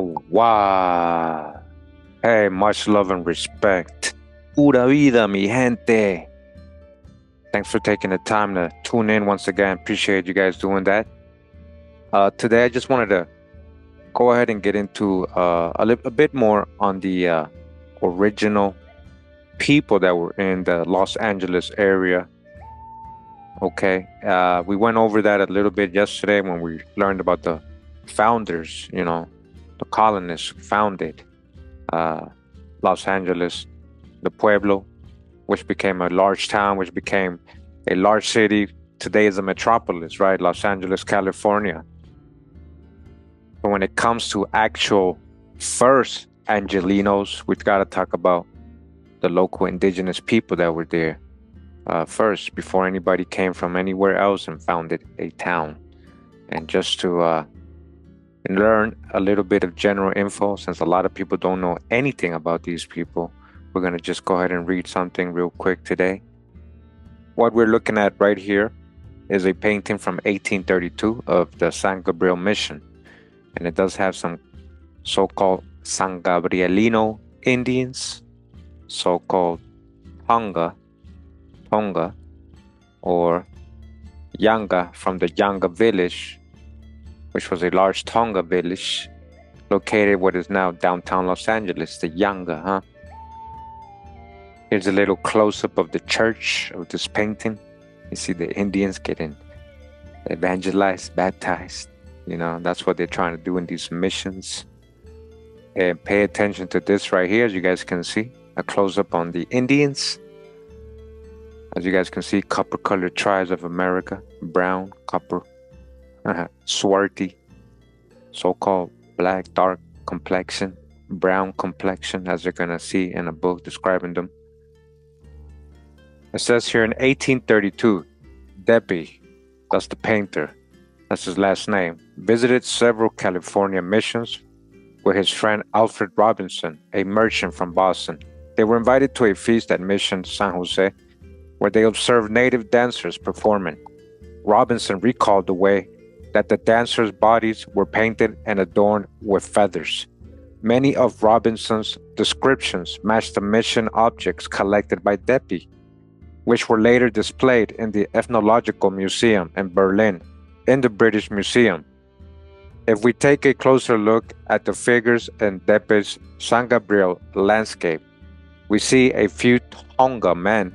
Wow. Hey, much love and respect. Pura vida, mi gente. Thanks for taking the time to tune in once again. Appreciate you guys doing that. Today, I just wanted to go ahead and get into a bit more on the original people that were in the Los Angeles area. Okay. We went over that a little bit yesterday when we learned about the founders, the colonists who founded Los Angeles, the Pueblo, which became a large town, which became a large city. Today is a metropolis, right? Los Angeles, California. But when it comes to actual first Angelinos, we've got to talk about the local indigenous people that were there first, before anybody came from anywhere else and founded a town. And just to learn a little bit of general info, since a lot of people don't know anything about these people, we're going to just go ahead and read something real quick today. What we're looking at right here is a painting from 1832 of the San Gabriel Mission. And it does have some so-called San Gabrielino Indians, so-called Tongva, or Yaanga from the Yaanga village, which was a large Tongva village located what is now downtown Los Angeles, the Yaanga, Here's a little close-up of the church of this painting. You see the Indians getting evangelized, baptized. That's what they're trying to do in these missions. And pay attention to this right here, as you guys can see. A close-up on the Indians. As you guys can see, copper-colored tribes of America. Brown, copper, swarthy, so-called black, dark complexion, brown complexion, as you're going to see in a book describing them. It says here in 1832, Depe, that's the painter, that's his last name, visited several California missions with his friend Alfred Robinson, a merchant from Boston. They were invited to a feast at Mission San Jose, where they observed native dancers performing. Robinson recalled the way that the dancers' bodies were painted and adorned with feathers. Many of Robinson's descriptions matched the mission objects collected by Depe, which were later displayed in the Ethnological Museum in Berlin, in the British Museum. If we take a closer look at the figures in Depe's San Gabriel landscape, we see a few Tongva men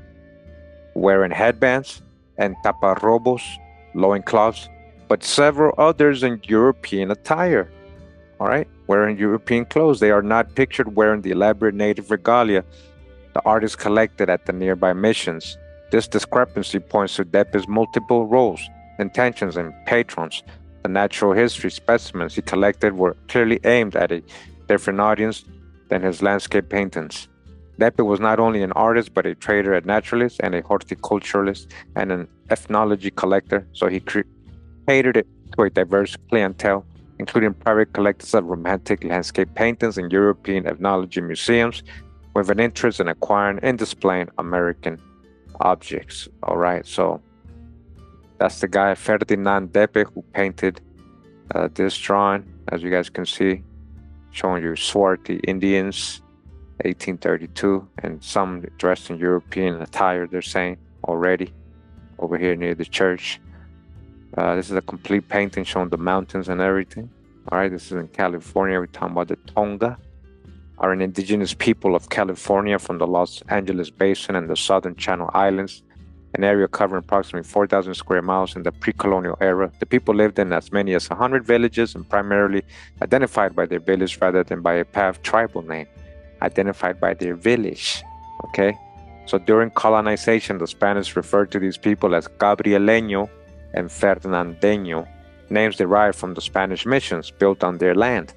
wearing headbands and taparrobos, loincloths, but several others in European attire. All right, wearing European clothes. They are not pictured wearing the elaborate native regalia the artist collected at the nearby missions. This discrepancy points to Depe's multiple roles, intentions, and patrons. The natural history specimens he collected were clearly aimed at a different audience than his landscape paintings. Depe was not only an artist, but a trader, a naturalist, and a horticulturalist, and an ethnology collector, so he catered it to a diverse clientele, including private collectors of romantic landscape paintings in European ethnology museums, with an interest in acquiring and displaying American objects. All right, so that's the guy Ferdinand Depe who painted this drawing, as you guys can see, showing you swarthy Indians, 1832, and some dressed in European attire, they're saying already, over here near the church. This is a complete painting showing the mountains and everything. All right, this is in California. We're talking about the Tongva, are an indigenous people of California from the Los Angeles Basin and the Southern Channel Islands, an area covering approximately 4,000 square miles in the pre-colonial era. The people lived in as many as 100 villages and primarily identified by their village rather than by a past tribal name, identified by their village. Okay, so during colonization, the Spanish referred to these people as Gabrielino and Fernandeño, names derived from the Spanish missions built on their land.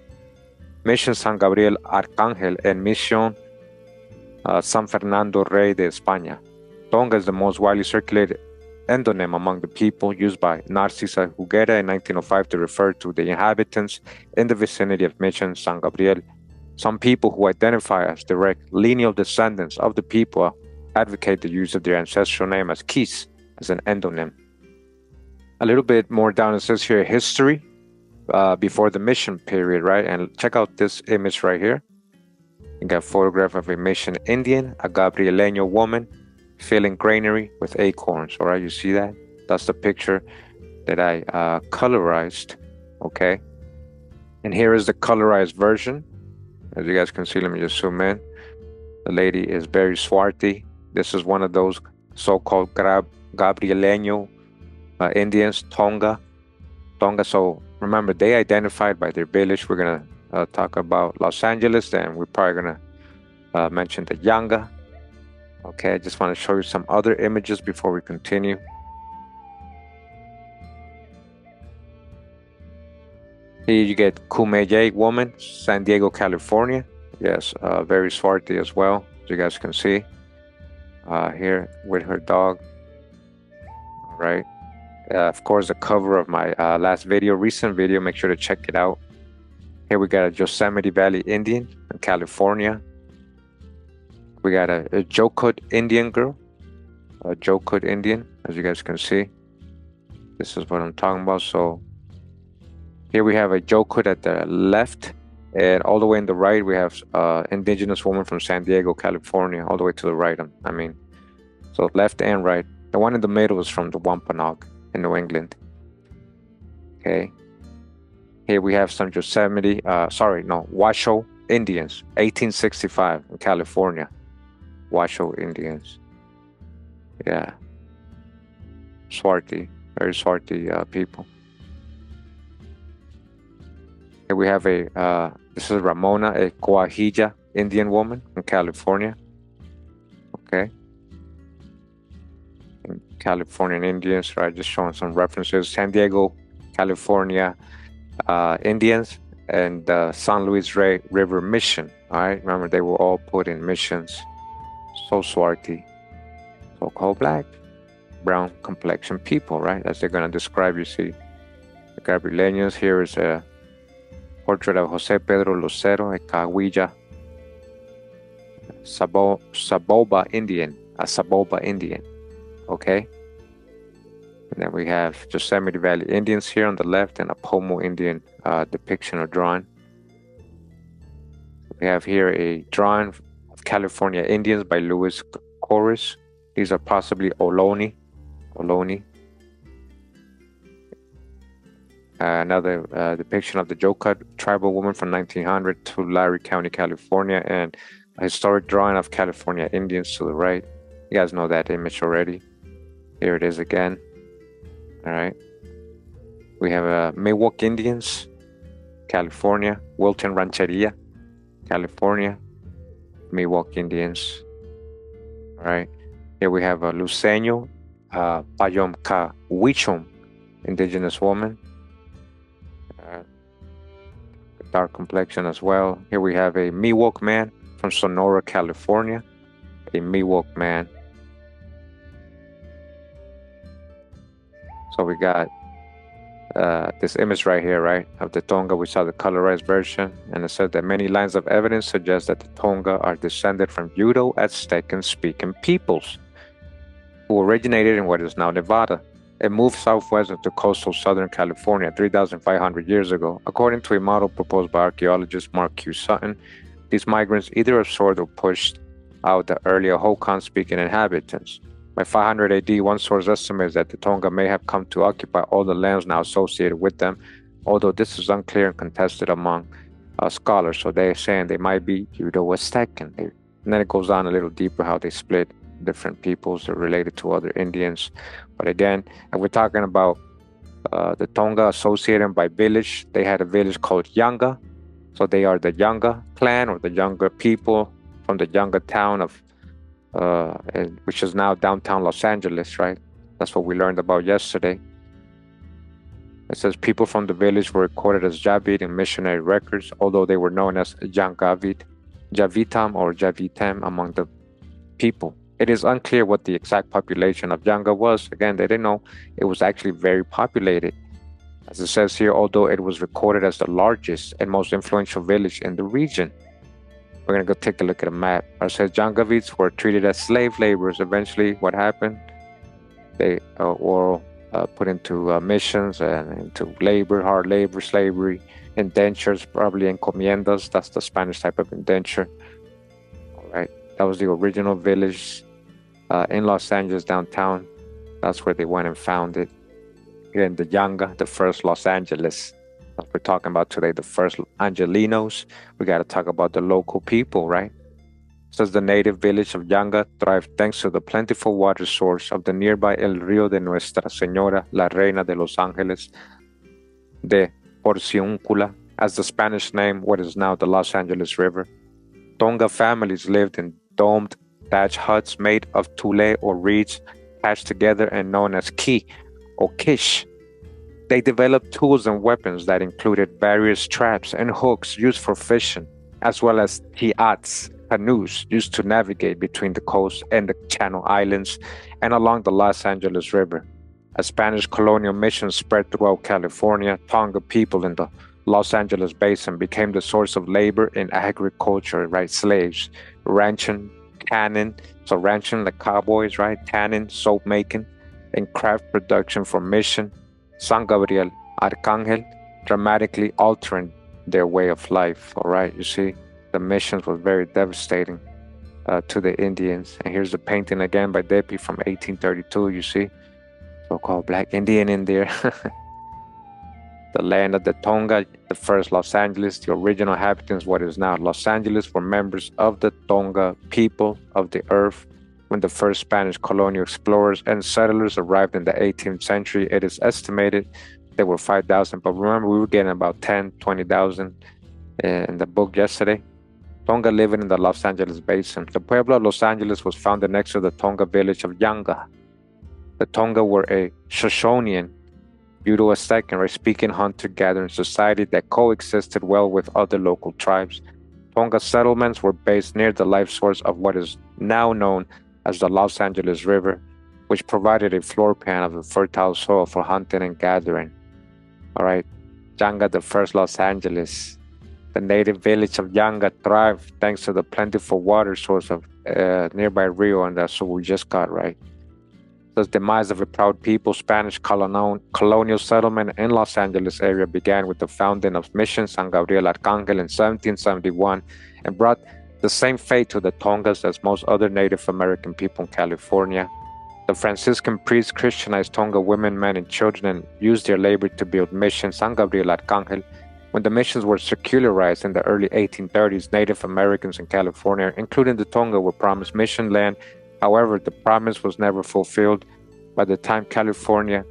Mission San Gabriel Arcángel and Mission San Fernando Rey de España. Tongva is the most widely circulated endonym among the people, used by Narcisa Huguera in 1905 to refer to the inhabitants in the vicinity of Mission San Gabriel. Some people who identify as direct lineal descendants of the people advocate the use of their ancestral name as Quis, as an endonym. A little bit more down, it says here history. before the mission period, right? And check out this image right here. You got a photograph of a mission Indian, a Gabrielino woman, filling granary with acorns. All right, you see that? That's the picture that I colorized. Okay, and here is the colorized version. As you guys can see, let me just zoom in. The lady is very swarthy. This is one of those so-called Gabrielino Indians, Tonga. So remember, they identified by their village. We're gonna talk about Los Angeles, and we're probably gonna mention the Yaanga. Okay, I just want to show you some other images before we continue. Here you get Kurimeo woman, San Diego, California. Yes, very swarthy as well, as you guys can see. Here with her dog. All right. Of course, the cover of my recent video, make sure to check it out. Here we got a Yosemite Valley Indian in California. We got a Jokut Indian girl, a Jokut Indian, as you guys can see. This is what I'm talking about. So here we have a Jokut at the left, and all the way in the right, we have indigenous woman from San Diego, California, all the way to the right. So left and right. The one in the middle is from the Wampanoag in New England. Okay. Here we have some Washoe Indians, 1865 in California. Washoe Indians. Yeah. Swarthy, very swarthy people. Here we have this is Ramona, a Coahuila Indian woman in California. Okay. Californian Indians, right? Just showing some references. San Diego, California Indians, and the San Luis River Mission. All right, remember they were all put in missions. So swarthy, so-called black, brown complexion people, right? As they're gonna describe. You see, the Gabrielinos. Here is a portrait of Jose Pedro Lucero, a Cahuilla Saboba Indian, a Saboba Indian. Okay. And then we have Yosemite Valley Indians here on the left, and a Pomo Indian depiction or drawing. We have here a drawing of California Indians by Louis Corris. These are possibly Ohlone. Another depiction of the Jokut tribal woman from 1900 to Larry County, California, and a historic drawing of California Indians to the right. You guys know that image already. Here it is again. All right. We have Miwok Indians, California. Wilton Rancheria, California. Miwok Indians. All right. Here we have a Luceño, Payomka Huichom, indigenous woman. Dark complexion as well. Here we have a Miwok man from Sonora, California. A Miwok man. So we got this image right here, right, of the Tongva. We saw the colorized version, and it said that many lines of evidence suggest that the Tongva are descended from Uto-Aztecan-speaking peoples who originated in what is now Nevada and moved southwest into coastal southern California 3,500 years ago. According to a model proposed by archaeologist Mark Q. Sutton, these migrants either absorbed or pushed out the earlier Hokan-speaking inhabitants. By 500 AD, one source estimates that the Tongva may have come to occupy all the lands now associated with them, although this is unclear and contested among scholars. So they're saying they might be Uto-Aztecan. And then it goes on a little deeper how they split different peoples that are related to other Indians. But again, if we're talking about the Tongva associated by village, they had a village called Yaanga. So they are the Yaanga clan or the Yaanga people from the Yaanga town of which is now downtown Los Angeles, right? That's what we learned about yesterday. It says people from the village were recorded as Javid in missionary records, although they were known as Yangavid, Javitam or Javitem among the people. It is unclear what the exact population of Yaanga was. Again, they didn't know. It was actually very populated. As it says here, although it was recorded as the largest and most influential village in the region. We're going to go take a look at a map. It says Yangavids were treated as slave laborers. Eventually, what happened? They were put into missions and into labor, hard labor, slavery, indentures, probably encomiendas. That's the Spanish type of indenture. All right, that was the original village in Los Angeles downtown. That's where they went and found it. Here in the Yaanga, the first Los Angeles. That's what we're talking about today, the first Angelinos. We got to talk about the local people, right? Says the native village of Yaanga thrived thanks to the plentiful water source of the nearby El Río de Nuestra Señora, la Reina de Los Angeles, de Porciúncula, as the Spanish name, what is now the Los Angeles River. Tongva families lived in domed thatch huts made of tule or reeds patched together and known as ki or kish. They developed tools and weapons that included various traps and hooks used for fishing, as well as tiats, canoes used to navigate between the coast and the Channel Islands and along the Los Angeles River. As Spanish colonial missions spread throughout California, Tongva people in the Los Angeles basin became the source of labor in agriculture, right? Slaves, ranching, canning, so ranching like cowboys, right? Tanning, soap making, and craft production for mission, San Gabriel, Arcangel, dramatically altering their way of life, all right? You see, the missions was very devastating to the Indians. And here's the painting again by Depi from 1832, you see, so-called Black Indian in there. The land of the Tongva, the first Los Angeles, the original inhabitants, what is now Los Angeles, were members of the Tongva people of the earth. When the first Spanish colonial explorers and settlers arrived in the 18th century, it is estimated there were 5,000. But remember, we were getting about 10, 20,000 in the book yesterday. Tongva living in the Los Angeles basin. The Pueblo de Los Angeles was founded next to the Tongva village of Yaanga. The Tongva were a Shoshonean, Uto-Second, speaking hunter-gathering society that coexisted well with other local tribes. Tongva settlements were based near the life source of what is now known as the Los Angeles River, which provided a floor plan of the fertile soil for hunting and gathering. All right, Yaanga, the first Los Angeles. The native village of Yaanga thrived thanks to the plentiful water source of nearby Rio, and that's what we just got, right? The demise of a proud people, Spanish colonial settlement in Los Angeles area began with the founding of Mission San Gabriel Arcangel in 1771 and brought the same fate to the Tongas as most other Native American people in California. The Franciscan priests Christianized Tongva women, men, and children and used their labor to build Mission San Gabriel Arcangel. When the missions were secularized in the early 1830s, Native Americans in California, including the Tongva, were promised mission land. However, the promise was never fulfilled. By the time California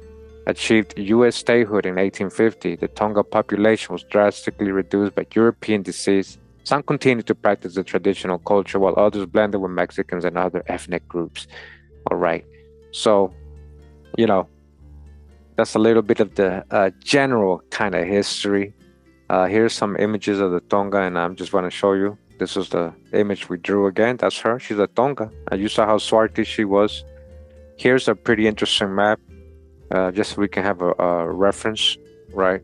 achieved U.S. statehood in 1850, the Tongva population was drastically reduced by European disease. Some continued to practice the traditional culture, while others blended with Mexicans and other ethnic groups. All right. So, that's a little bit of the general kind of history. Here's some images of the Tongva, and I'm just want to show you. This is the image we drew again. That's her. She's a Tongva. And you saw how swarthy she was. Here's a pretty interesting map, just so we can have a reference, right?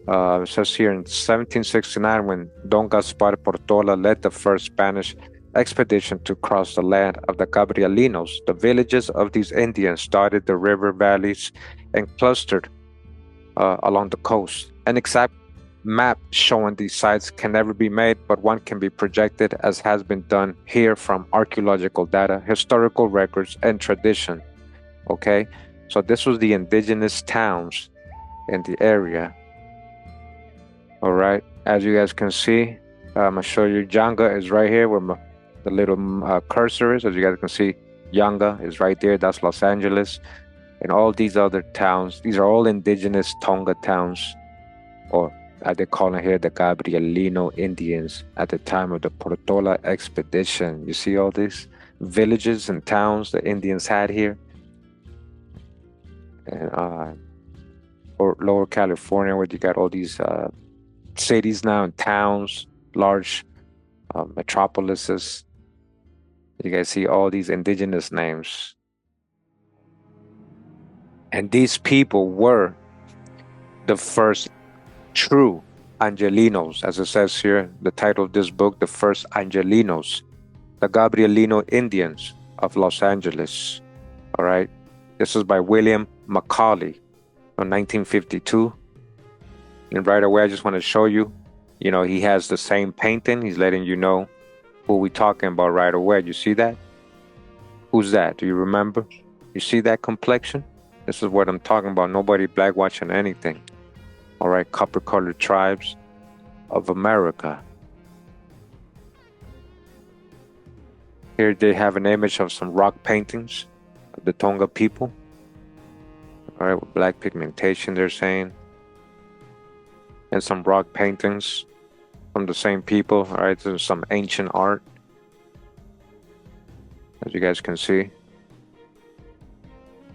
It says here in 1769, when Don Gaspar Portolá led the first Spanish expedition to cross the land of the Gabrielinos, the villages of these Indians dotted the river valleys and clustered along the coast. An exact map showing these sites can never be made, but one can be projected, as has been done here, from archaeological data, historical records, and tradition. Okay, so this was the indigenous towns in the area. All right, as you guys can see, I'm gonna show you. Yaanga is right here where the little cursor is. As you guys can see, Yaanga is right there. That's Los Angeles, and all these other towns. These are all indigenous Tongva towns, or as they call it here, the Gabrielino Indians at the time of the Portolá expedition. You see all these villages and towns the Indians had here. And or Lower California, where you got all these cities now and towns, large metropolises. You guys see all these indigenous names. And these people were the first true Angelinos, as it says here, the title of this book, the first Angelinos, the Gabrielino Indians of Los Angeles. All right. This is by William Macaulay from 1952. And right away, I just want to show you, he has the same painting. He's letting you know who we're talking about right away. You see that? Who's that? Do you remember? You see that complexion? This is what I'm talking about. Nobody black watching anything. All right, copper-colored tribes of America. Here they have an image of some rock paintings of the Tongva people. All right, with black pigmentation, they're saying. And some rock paintings from the same people. All right, there's some ancient art, as you guys can see.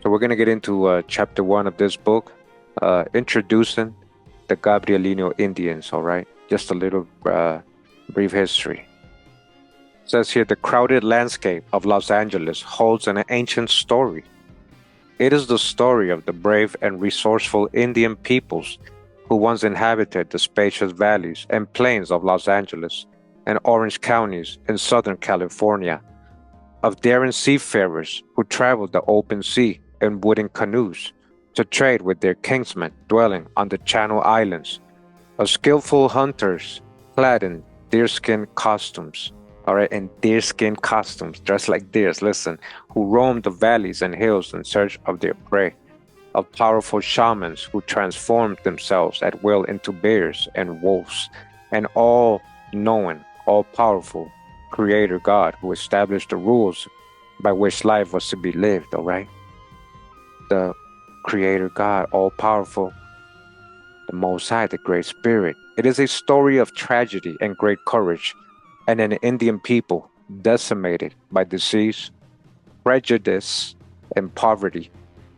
So we're going to get into chapter 1 of this book, introducing the Gabrielino Indians, all right? Just a little brief history. It says here, the crowded landscape of Los Angeles holds an ancient story. It is the story of the brave and resourceful Indian peoples who once inhabited the spacious valleys and plains of Los Angeles and Orange counties in Southern California, of daring seafarers who traveled the open sea in wooden canoes to trade with their kinsmen dwelling on the Channel Islands, of skillful hunters clad in deerskin costumes, all right, in deerskin costumes, dressed like deers, listen, who roamed the valleys and hills in search of their prey, of powerful shamans who transformed themselves at will into bears and wolves, and all-knowing, all-powerful Creator God who established the rules by which life was to be lived, all right? The Creator God, all-powerful, the Most High, the Great Spirit. It is a story of tragedy and great courage, and an Indian people decimated by disease, prejudice, and poverty,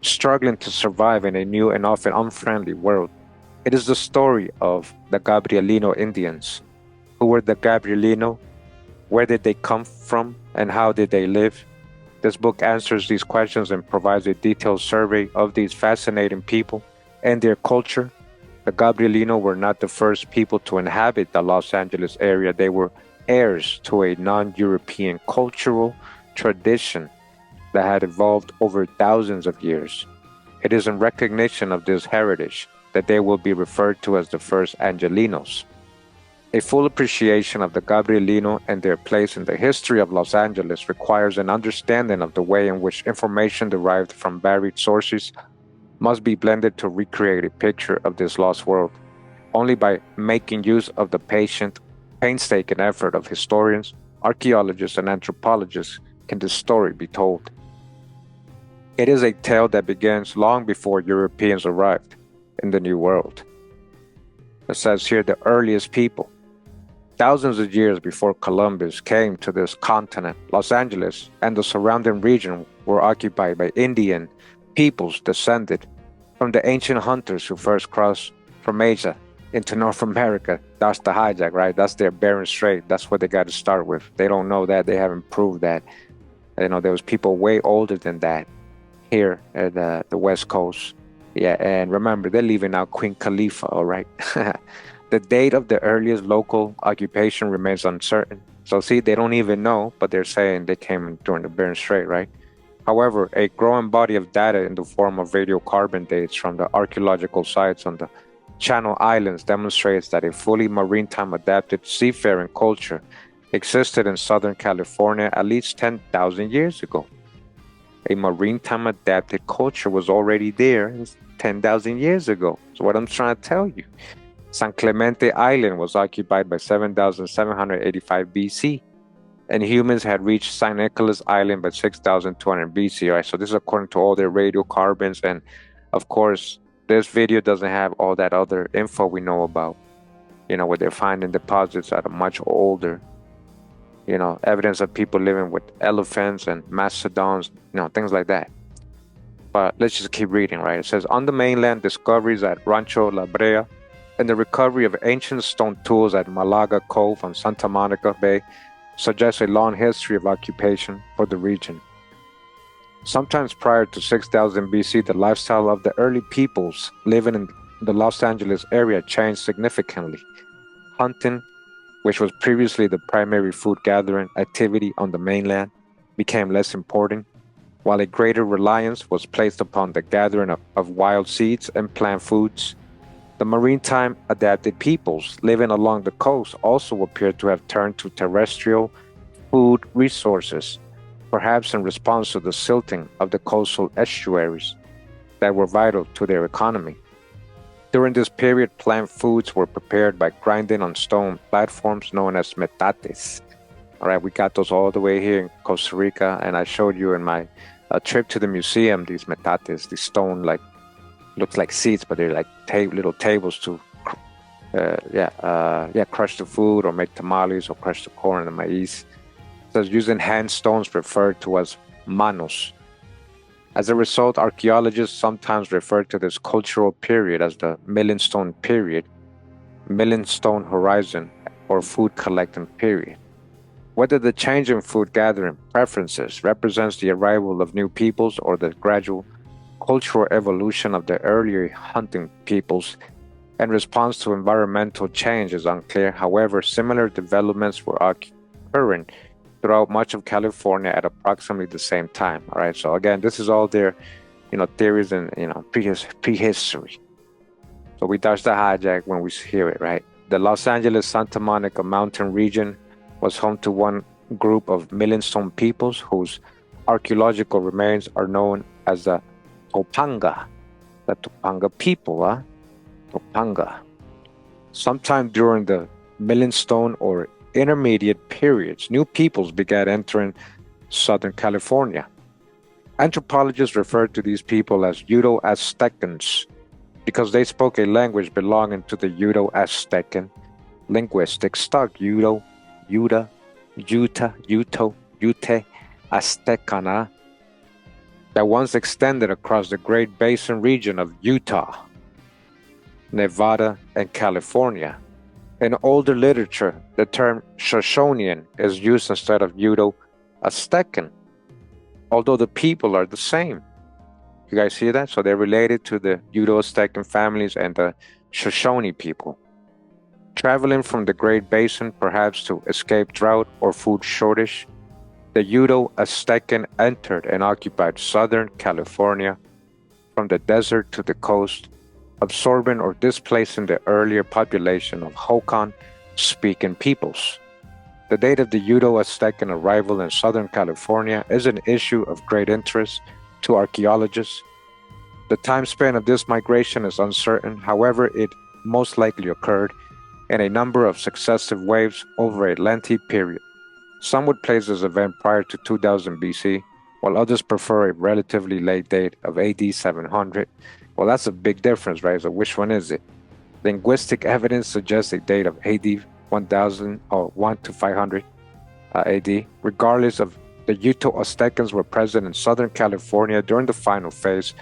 struggling to survive in a new and often unfriendly world. It is the story of the Gabrielino Indians. Who were the Gabrielino? Where did they come from, and how did they live? This book answers these questions and provides a detailed survey of these fascinating people and their culture. The Gabrielino were not the first people to inhabit the Los Angeles area. They were heirs to a non-European cultural tradition that had evolved over thousands of years. It is in recognition of this heritage that they will be referred to as the first Angelinos. A full appreciation of the Gabrielino and their place in the history of Los Angeles requires an understanding of the way in which information derived from varied sources must be blended to recreate a picture of this lost world. Only by making use of the patient, painstaking effort of historians, archaeologists, and anthropologists can this story be told. It is a tale that begins long before Europeans arrived in the New World. It says here the earliest people. Thousands of years before Columbus came to this continent, Los Angeles and the surrounding region were occupied by Indian peoples descended from the ancient hunters who first crossed from Asia into North America. That's the hijack, right? That's their Bering Strait. That's what they got to start with. They don't know that. They haven't proved that. There was people way older than that here at the West Coast. Yeah, and remember, they're leaving out Queen Khalifa, all right? The date of the earliest local occupation remains uncertain. So see, they don't even know, but they're saying they came during the Bering Strait, right? However, a growing body of data in the form of radiocarbon dates from the archaeological sites on the Channel Islands demonstrates that a fully maritime adapted seafaring culture existed in Southern California at least 10,000 years ago. A maritime adapted culture was already there 10,000 years ago. So what I'm trying to tell you, San Clemente Island was occupied by 7,785 BC, and humans had reached St. Nicholas Island by 6,200 BC. Right? So this is according to all their radiocarbons, and of course, this video doesn't have all that other info we know about, where they're finding deposits that are much older, evidence of people living with elephants and mastodons, things like that. But let's just keep reading, right? It says, on the mainland, discoveries at Rancho La Brea and the recovery of ancient stone tools at Malaga Cove on Santa Monica Bay suggest a long history of occupation for the region. Sometimes prior to 6000 BC, the lifestyle of the early peoples living in the Los Angeles area changed significantly. Hunting, which was previously the primary food gathering activity on the mainland, became less important. while a greater reliance was placed upon the gathering of wild seeds and plant foods. The maritime adapted peoples living along the coast also appear to have turned to terrestrial food resources, perhaps in response to the silting of the coastal estuaries that were vital to their economy. During this period, plant foods were prepared by grinding on stone platforms known as metates. All right, we got those all the way here in Costa Rica, and I showed you in my trip to the museum these metates, these stone like looks like seats, but they're like little tables to crush the food or make tamales or crush the corn and the maize. So using hand stones referred to as manos. As a result, archaeologists sometimes refer to this cultural period as the milling stone period, milling stone horizon, or food collecting period. Whether the change in food gathering preferences represents the arrival of new peoples or the gradual cultural evolution of the earlier hunting peoples in response to environmental change is unclear. However, similar developments were occurring throughout much of California at approximately the same time. All right, so again, this is all their, theories and prehistory. So we dodged the hijack when we hear it, right? The Los Angeles Santa Monica mountain region was home to one group of Millingstone peoples whose archaeological remains are known as the Topanga people, Topanga. Sometime during the Millingstone or intermediate periods, new peoples began entering Southern California. Anthropologists refer to these people as Uto-Aztecans because they spoke a language belonging to the Uto-Aztecan linguistic stock. Uto, Yuta, Yuto, Ute, Aztecana, that once extended across the Great Basin region of Utah, Nevada, and California. In older literature, the term Shoshonean is used instead of Uto-Aztecan, although the people are the same. You guys see that? So they're related to the Uto-Aztecan families and the Shoshone people. Traveling from the Great Basin, perhaps to escape drought or food shortage, the Uto-Aztecan entered and occupied Southern California from the desert to the coast, absorbing or displacing the earlier population of Hokan-speaking peoples. The date of the Uto-Aztecan arrival in Southern California is an issue of great interest to archaeologists. The time span of this migration is uncertain, however, it most likely occurred in a number of successive waves over a lengthy period. Some would place this event prior to 2000 BC, while others prefer a relatively late date of AD 700. Well, that's a big difference, right? So which one is it? Linguistic evidence suggests a date of AD 1000 or 1 to 500 AD. Regardless of the Uto-Aztecans were present in Southern California during the final phase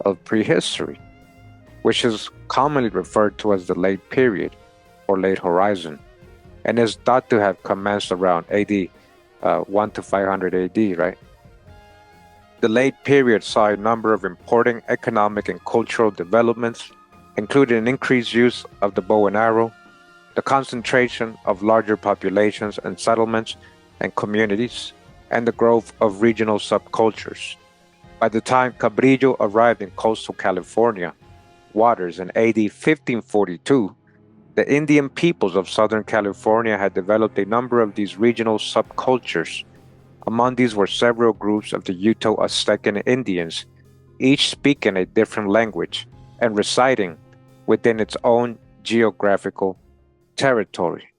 of prehistory, which is commonly referred to as the late period or late horizon, and is thought to have commenced around AD 1 to 500 AD, right? The late period saw a number of important economic and cultural developments, including an increased use of the bow and arrow, the concentration of larger populations and settlements and communities, and the growth of regional subcultures. By the time Cabrillo arrived in coastal California waters in AD 1542, the Indian peoples of Southern California had developed a number of these regional subcultures. Among these were several groups of the Uto-Aztecan Indians, each speaking a different language and residing within its own geographical territory.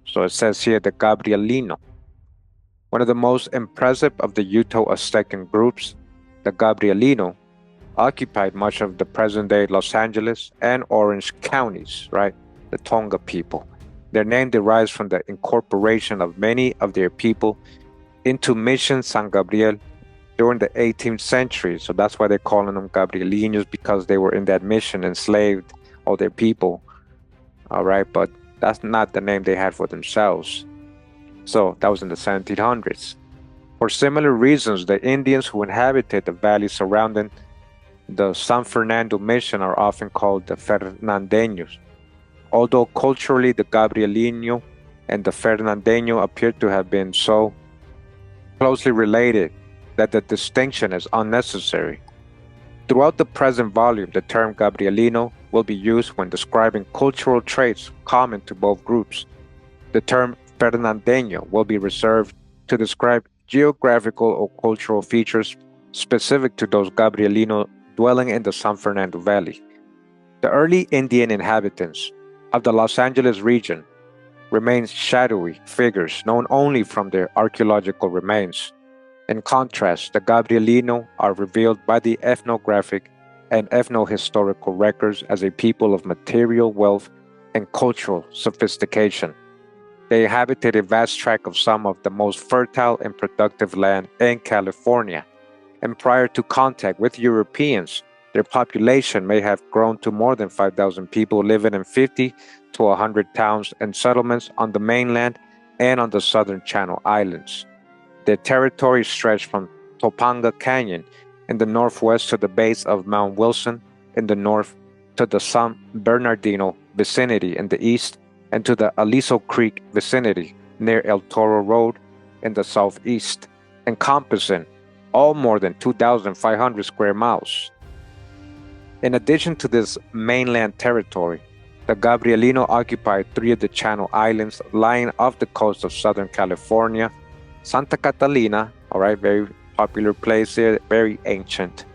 So it says here the Gabrielino. One of the most impressive of the Uto-Aztecan groups, the Gabrielino, occupied much of the present-day Los Angeles and Orange counties, right? The Tongva people. Their name derives from the incorporation of many of their people into Mission San Gabriel during the 18th century. So that's why they're calling them Gabrielinos, because they were in that mission, enslaved all their people. All right, but that's not the name they had for themselves. So that was in the 1700s. For similar reasons, the Indians who inhabited the valley surrounding the San Fernando mission are often called the Fernandeños. Although culturally the Gabrielino and the Fernandeño appear to have been so closely related, that the distinction is unnecessary. Throughout the present volume, the term Gabrielino will be used when describing cultural traits common to both groups. The term Fernandeño will be reserved to describe geographical or cultural features specific to those Gabrielino dwelling in the San Fernando Valley. The early Indian inhabitants of the Los Angeles region remain shadowy figures known only from their archaeological remains. In contrast, the Gabrielino are revealed by the ethnographic and ethnohistorical records as a people of material wealth and cultural sophistication. They inhabited a vast tract of some of the most fertile and productive land in California, and prior to contact with Europeans, their population may have grown to more than 5,000 people living in 50 to 100 towns and settlements on the mainland and on the southern Channel Islands. Their territory stretched from Topanga Canyon in the northwest to the base of Mount Wilson in the north, to the San Bernardino vicinity in the east, and to the Aliso Creek vicinity near El Toro Road in the southeast, encompassing all more than 2,500 square miles. In addition to this mainland territory, the Gabrielino occupied three of the Channel Islands lying off the coast of Southern California: Santa Catalina, all right, very popular place here, very ancient,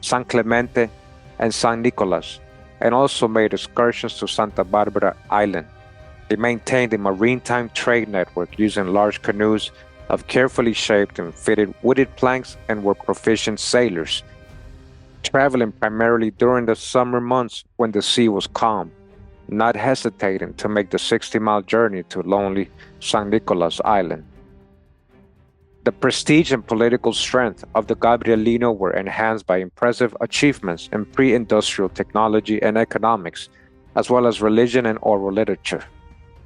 San Clemente, and San Nicolas, and also made excursions to Santa Barbara Island. They maintained a maritime trade network using large canoes of carefully shaped and fitted wooded planks, and were proficient sailors, traveling primarily during the summer months when the sea was calm, not hesitating to make the 60-mile journey to lonely San Nicolas Island. The prestige and political strength of the Gabrielino were enhanced by impressive achievements in pre-industrial technology and economics, as well as religion and oral literature.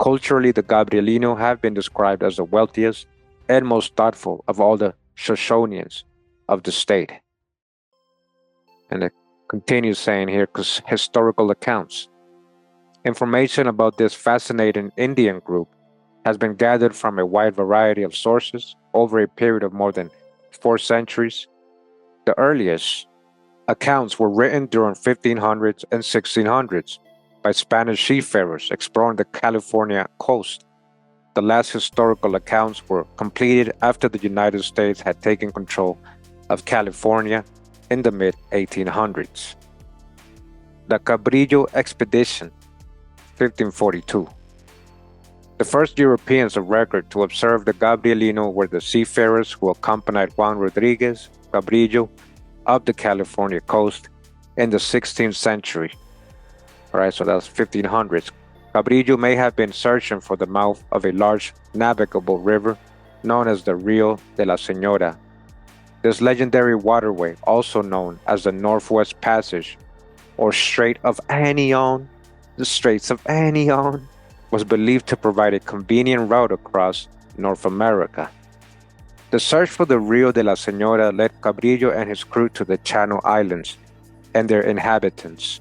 Culturally, the Gabrielino have been described as the wealthiest and most thoughtful of all the Shoshoneans of the state. And it continues saying here, because historical accounts. Information about this fascinating Indian group has been gathered from a wide variety of sources over a period of more than 4 centuries. The earliest accounts were written during 1500s and 1600s by Spanish seafarers exploring the California coast. The last historical accounts were completed after the United States had taken control of California in the mid-1800s. The Cabrillo Expedition, 1542. The first Europeans of record to observe the Gabrielino were the seafarers who accompanied Juan Rodriguez Cabrillo up the California coast in the 16th century. All right, so that's 1500s. Cabrillo may have been searching for the mouth of a large navigable river known as the Rio de la Señora. This legendary waterway, also known as the Northwest Passage or Strait of Anion, the Straits of Anion, was believed to provide a convenient route across North America. The search for the Rio de la Señora led Cabrillo and his crew to the Channel Islands and their inhabitants.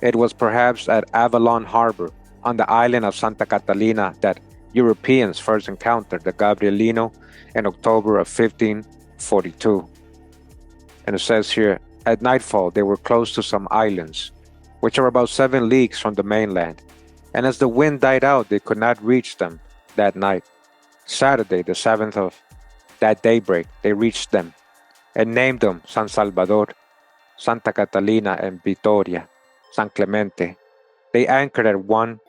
It was perhaps at Avalon Harbor on the island of Santa Catalina that Europeans first encountered the Gabrielino in October of 1542. And it says here, at nightfall they were close to some islands, which are about 7 leagues from the mainland, and as the wind died out they could not reach them that night. Saturday, the 7th of that daybreak, they reached them, and named them San Salvador, Santa Catalina, and Vitoria, San Clemente. They anchored at one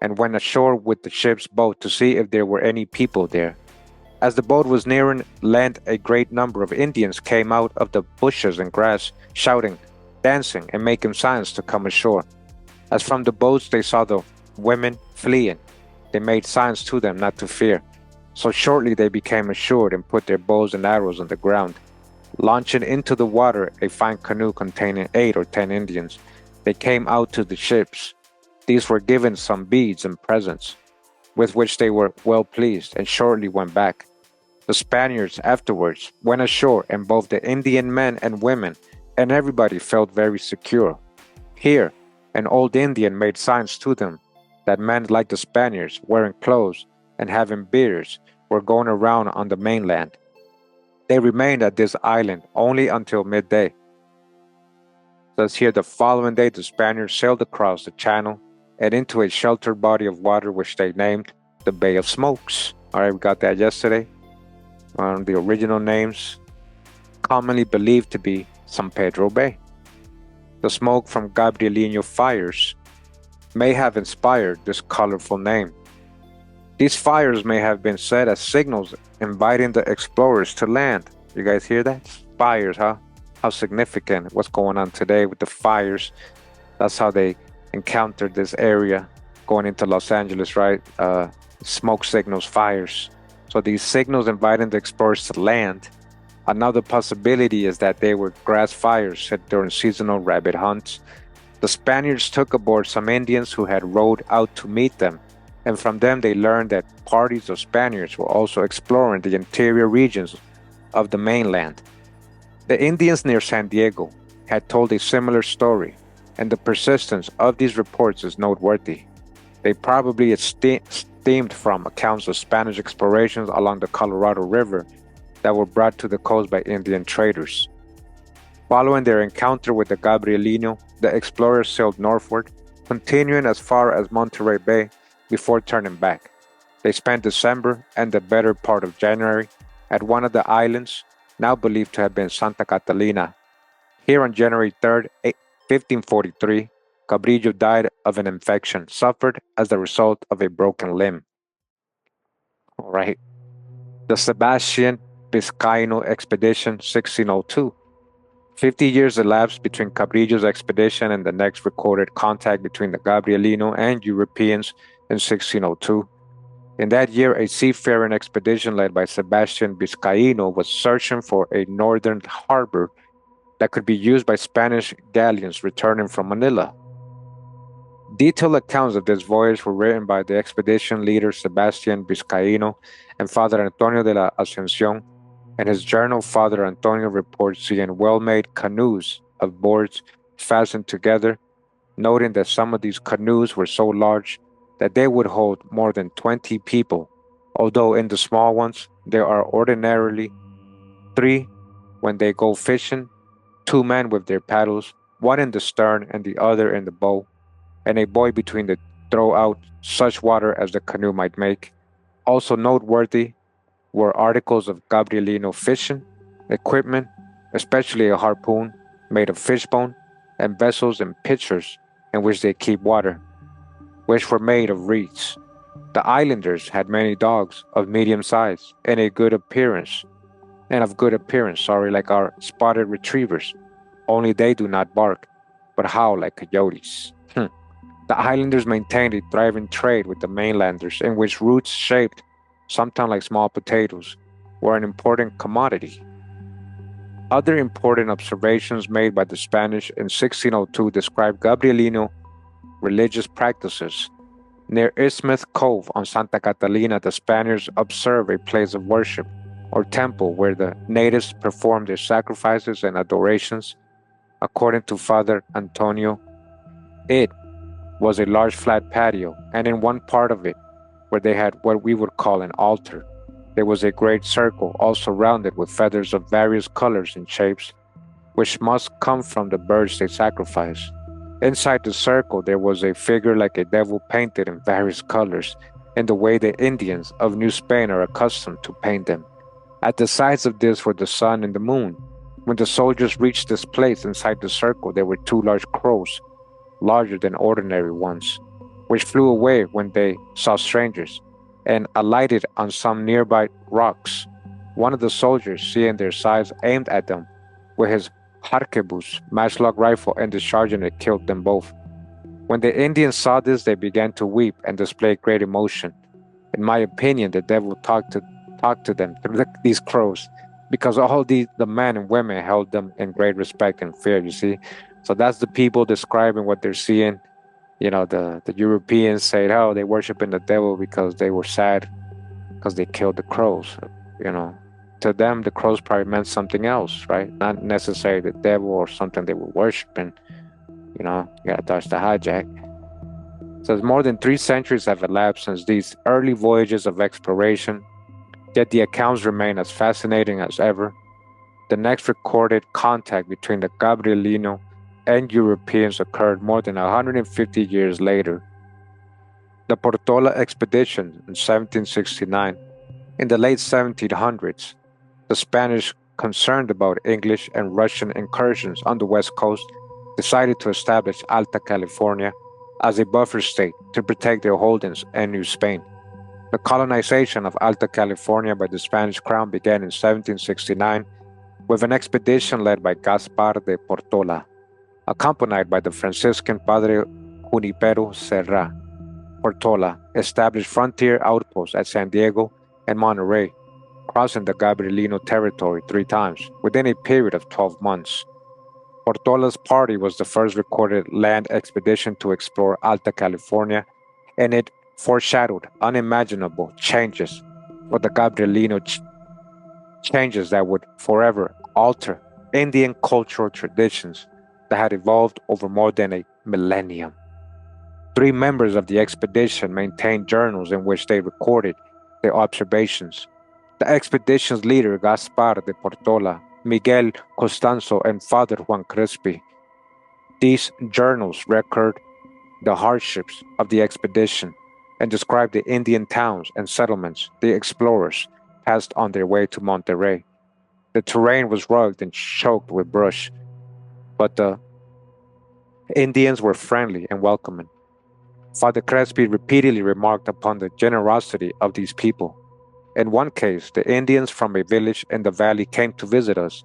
and went ashore with the ship's boat to see if there were any people there. As the boat was nearing land, a great number of Indians came out of the bushes and grass, shouting, dancing, and making signs to come ashore. As from the boats they saw the women fleeing, they made signs to them not to fear. So shortly they became assured and put their bows and arrows on the ground. Launching into the water a fine canoe containing 8 or 10 Indians, they came out to the ships. These were given some beads and presents, with which they were well pleased, and shortly went back. The Spaniards afterwards went ashore, and both the Indian men and women and everybody felt very secure. Here, an old Indian made signs to them that men like the Spaniards, wearing clothes and having beards, were going around on the mainland. They remained at this island only until midday. Thus, here the following day, the Spaniards sailed across the channel and into a sheltered body of water which they named the Bay of Smokes. All right, we got that yesterday. One of the original names, commonly believed to be San Pedro Bay. The smoke from Gabrielino fires may have inspired this colorful name. These fires may have been set as signals inviting the explorers to land. You guys hear that? Fires, huh? How significant. What's going on today with the fires? That's how they encountered this area going into Los Angeles, right? Smoke signals, fires. So these signals inviting the explorers to land. Another possibility is that they were grass fires set during seasonal rabbit hunts. The Spaniards took aboard some Indians who had rowed out to meet them, and from them they learned that parties of Spaniards were also exploring the interior regions of the mainland. The Indians near San Diego had told a similar story, and the persistence of these reports is noteworthy. They probably stemmed from accounts of Spanish explorations along the Colorado River that were brought to the coast by Indian traders. Following their encounter with the Gabrielino, the explorers sailed northward, continuing as far as Monterey Bay before turning back. They spent December and the better part of January at one of the islands, now believed to have been Santa Catalina. Here on January 3rd, 1543, Cabrillo died of an infection suffered as the result of a broken limb. All right. The Sebastian Vizcaino Expedition 1602. 50 years elapsed between Cabrillo's expedition and the next recorded contact between the Gabrielino and Europeans in 1602. In that year, a seafaring expedition led by Sebastian Vizcaino was searching for a northern harbor that could be used by Spanish galleons returning from Manila. Detailed accounts of this voyage were written by the expedition leader Sebastian Vizcaino and Father Antonio de la Ascensión. In his journal, Father Antonio reports seeing well-made canoes of boards fastened together, noting that some of these canoes were so large that they would hold more than 20 people, although in the small ones there are ordinarily 3 when they go fishing, 2 men with their paddles, one in the stern and the other in the bow, and a boy between to throw out such water as the canoe might make. Also noteworthy were articles of Gabrielino fishing, equipment, especially a harpoon made of fishbone, and vessels and pitchers in which they keep water, which were made of reeds. The islanders had many dogs of medium size and of good appearance, like our spotted retrievers, only they do not bark, but howl like coyotes. The islanders maintained a thriving trade with the mainlanders, in which roots shaped, sometimes like small potatoes, were an important commodity. Other important observations made by the Spanish in 1602 describe Gabrielino religious practices. Near Isthmus Cove on Santa Catalina, the Spaniards observe a place of worship, or temple, where the natives perform their sacrifices and adorations. According to Father Antonio, it was a large flat patio, and in one part of it, where they had what we would call an altar, there was a great circle, also rounded with feathers of various colors and shapes, which must come from the birds they sacrificed. Inside the circle, there was a figure like a devil painted in various colors, in the way the Indians of New Spain are accustomed to paint them. At the sides of this were the sun and the moon. When the soldiers reached this place inside the circle, there were 2 large crows, larger than ordinary ones, which flew away when they saw strangers, and alighted on some nearby rocks. One of the soldiers, seeing their size, aimed at them with his harquebus, matchlock rifle, and discharging it, killed them both. When the Indians saw this, they began to weep and display great emotion. In my opinion, the devil talked to them through these crows, because all the men and women held them in great respect and fear, you see. So that's the people describing what they're seeing. The Europeans said, oh, they worshiping the devil because they were sad because they killed the crows. To them, the crows probably meant something else, right? Not necessarily the devil or something they were worshiping. You gotta dodge the hijack. So more than 3 centuries have elapsed since these early voyages of exploration. Yet the accounts remain as fascinating as ever. The next recorded contact between the Gabrielino and Europeans occurred more than 150 years later. The Portola expedition in 1769. In the late 1700s, the Spanish, concerned about English and Russian incursions on the West Coast, decided to establish Alta California as a buffer state to protect their holdings in New Spain. The colonization of Alta California by the Spanish crown began in 1769 with an expedition led by Gaspar de Portola, accompanied by the Franciscan Padre Junipero Serra. Portola established frontier outposts at San Diego and Monterey, crossing the Gabrielino territory 3 times within a period of 12 months. Portola's party was the first recorded land expedition to explore Alta California, and it foreshadowed unimaginable changes for the Gabrielino, changes that would forever alter Indian cultural traditions that had evolved over more than a millennium. 3 members of the expedition maintained journals in which they recorded their observations. The expedition's leader, Gaspar de Portola, Miguel Costanzo, and Father Juan Crespi. These journals record the hardships of the expedition and describe the Indian towns and settlements the explorers passed on their way to Monterey. The terrain was rugged and choked with brush, but the Indians were friendly and welcoming. Father Crespi repeatedly remarked upon the generosity of these people. In one case, the Indians from a village in the valley came to visit us.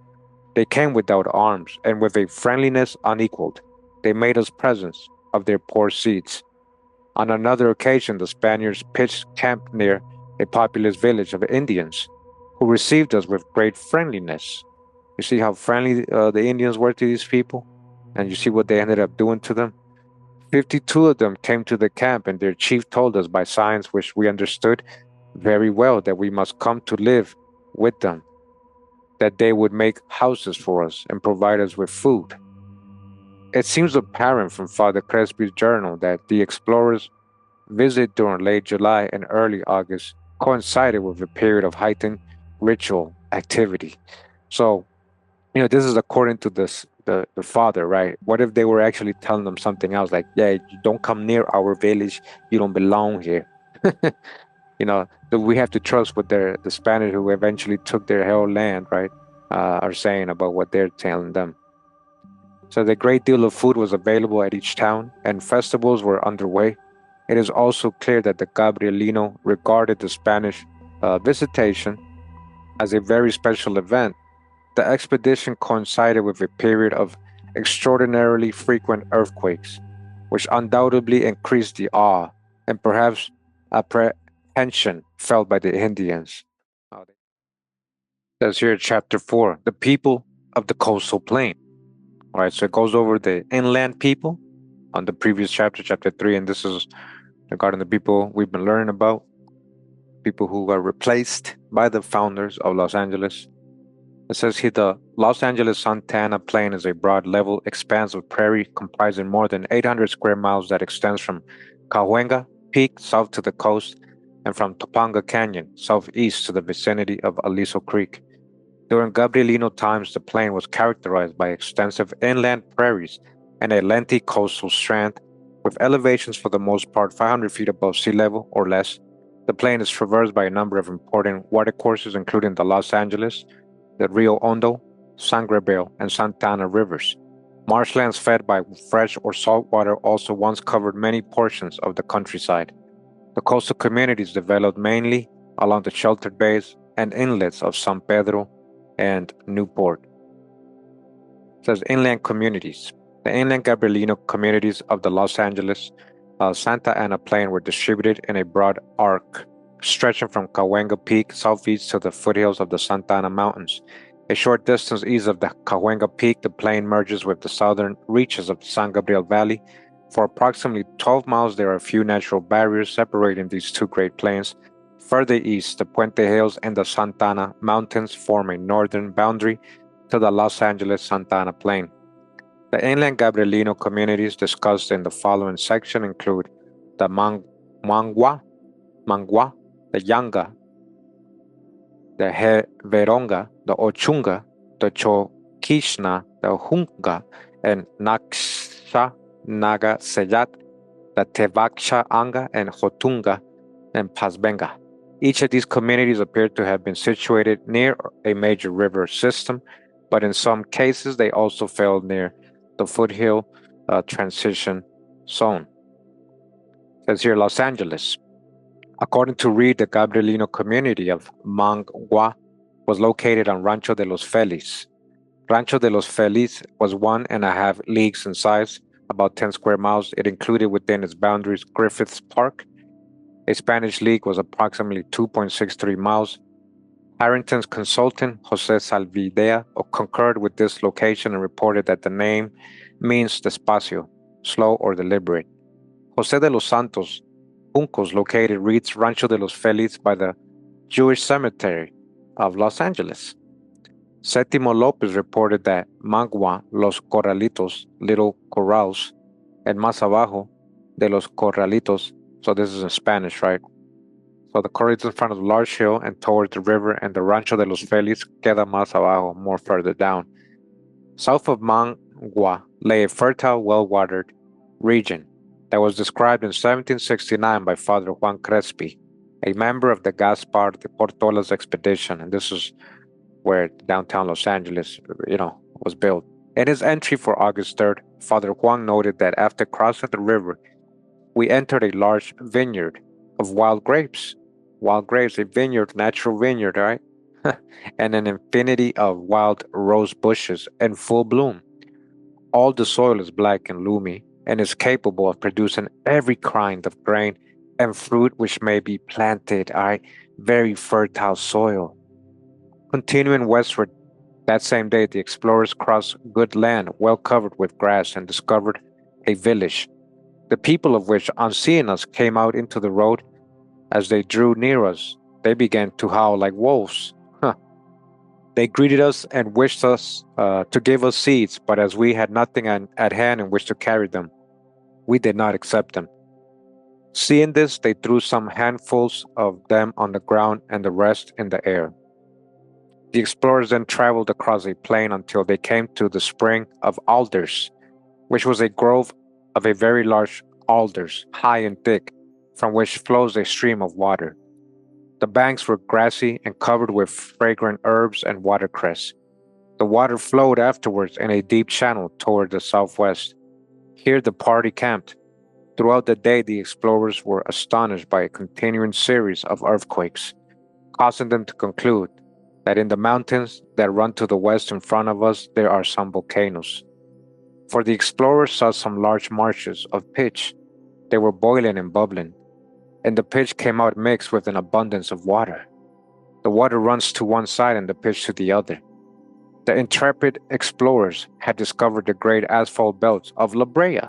They came without arms and with a friendliness unequaled. They made us presents of their poor seeds. On another occasion, the Spaniards pitched camp near a populous village of Indians, who received us with great friendliness. You see how friendly the Indians were to these people? And you see what they ended up doing to them? 52 of them came to the camp, and their chief told us by signs which we understood very well that we must come to live with them, that they would make houses for us and provide us with food. It seems apparent from Father Crespi's journal that the explorers' visit during late July and early August coincided with a period of heightened ritual activity. So, this is according to the father, right? What if they were actually telling them something else, like, yeah, you don't come near our village, you don't belong here. So we have to trust what the Spanish who eventually took their whole land, right, are saying about what they're telling them. So the great deal of food was available at each town, and festivals were underway. It is also clear that the Gabrielino regarded the Spanish visitation as a very special event. The expedition coincided with a period of extraordinarily frequent earthquakes, which undoubtedly increased the awe and perhaps apprehension felt by the Indians. Says here, chapter 4, the people of the coastal plain. All right, so it goes over the inland people on the previous chapter, chapter 3, and this is regarding the people we've been learning about, people who were replaced by the founders of Los Angeles. It says here the Los Angeles-Santana Plain is a broad, level expanse of prairie comprising more than 800 square miles that extends from Cahuenga Peak south to the coast and from Topanga Canyon southeast to the vicinity of Aliso Creek. During Gabrielino times, the plain was characterized by extensive inland prairies and a lengthy coastal strand, with elevations for the most part 500 feet above sea level or less. The plain is traversed by a number of important watercourses, including the Los Angeles, the Rio Hondo, San Gabriel, and Santana rivers. Marshlands fed by fresh or salt water also once covered many portions of the countryside. The coastal communities developed mainly along the sheltered bays and inlets of San Pedro and Newport. It says inland communities. The inland Gabrielino communities of the Los Angeles Santa Ana Plain were distributed in a broad arc stretching from Cahuenga Peak southeast to the foothills of the Santa Ana Mountains. A short distance east of the Cahuenga Peak, the plain merges with the southern reaches of the San Gabriel Valley. For approximately 12 miles, there are few natural barriers separating these two great plains. Further east, the Puente Hills and the Santa Ana Mountains form a northern boundary to the Los Angeles-Santa Ana Plain. The inland Gabrielino communities discussed in the following section include the Mangwa, the Yaanga, the Heveronga, the Ochunga, the Chokishna, the Hunga, and Naksha Naga Seyat, the Tevaksha Anga, and Hotunga, and Pasbenga. Each of these communities appear to have been situated near a major river system, but in some cases they also fell near the foothill transition zone. It says here Los Angeles. According to Reed, the Gabrielino community of Mangua was located on Rancho de los Feliz. Rancho de los Feliz was 1.5 leagues in size, about 10 square miles. It included within its boundaries Griffiths Park. A Spanish league was approximately 2.63 miles. Harrington's consultant, Jose Salvidea, concurred with this location and reported that the name means despacio, slow or deliberate. Jose de los Santos Juncos located Reed's Rancho de los Feliz by the Jewish cemetery of Los Angeles. Sétimo Lopez reported that Mangua, Los Corralitos, Little Corrals, and más abajo de los Corralitos, so this is in Spanish, right? So the corrals in front of the large hill and towards the river, and the Rancho de los Feliz queda más abajo, more further down. South of Mangua lay a fertile, well-watered region that was described in 1769 by Father Juan Crespi, a member of the Gaspar de Portola's expedition, and this is where downtown Los Angeles, was built. In his entry for August 3rd, Father Juan noted that after crossing the river, we entered a large vineyard of wild grapes. Wild grapes, a vineyard, natural vineyard, right? And an infinity of wild rose bushes in full bloom. All the soil is black and loomy, and is capable of producing every kind of grain and fruit which may be planted, very fertile soil. Continuing westward, that same day the explorers crossed good land well covered with grass and discovered a village, the people of which, on seeing us, came out into the road. As they drew near us, they began to howl like wolves. They greeted us and wished us to give us seeds, but as we had nothing at hand in which to carry them, we did not accept them. Seeing this, they threw some handfuls of them on the ground and the rest in the air. The explorers then traveled across a plain until they came to the spring of alders, which was a grove of a very large alders, high and thick, from which flows a stream of water. The banks were grassy and covered with fragrant herbs and watercress. The water flowed afterwards in a deep channel toward the southwest. Here the party camped. Throughout the day, the explorers were astonished by a continuing series of earthquakes, causing them to conclude that in the mountains that run to the west in front of us, there are some volcanoes. For the explorers saw some large marshes of pitch. They were boiling and bubbling, and the pitch came out mixed with an abundance of water. The water runs to one side and the pitch to the other. The intrepid explorers had discovered the great asphalt belts of La Brea.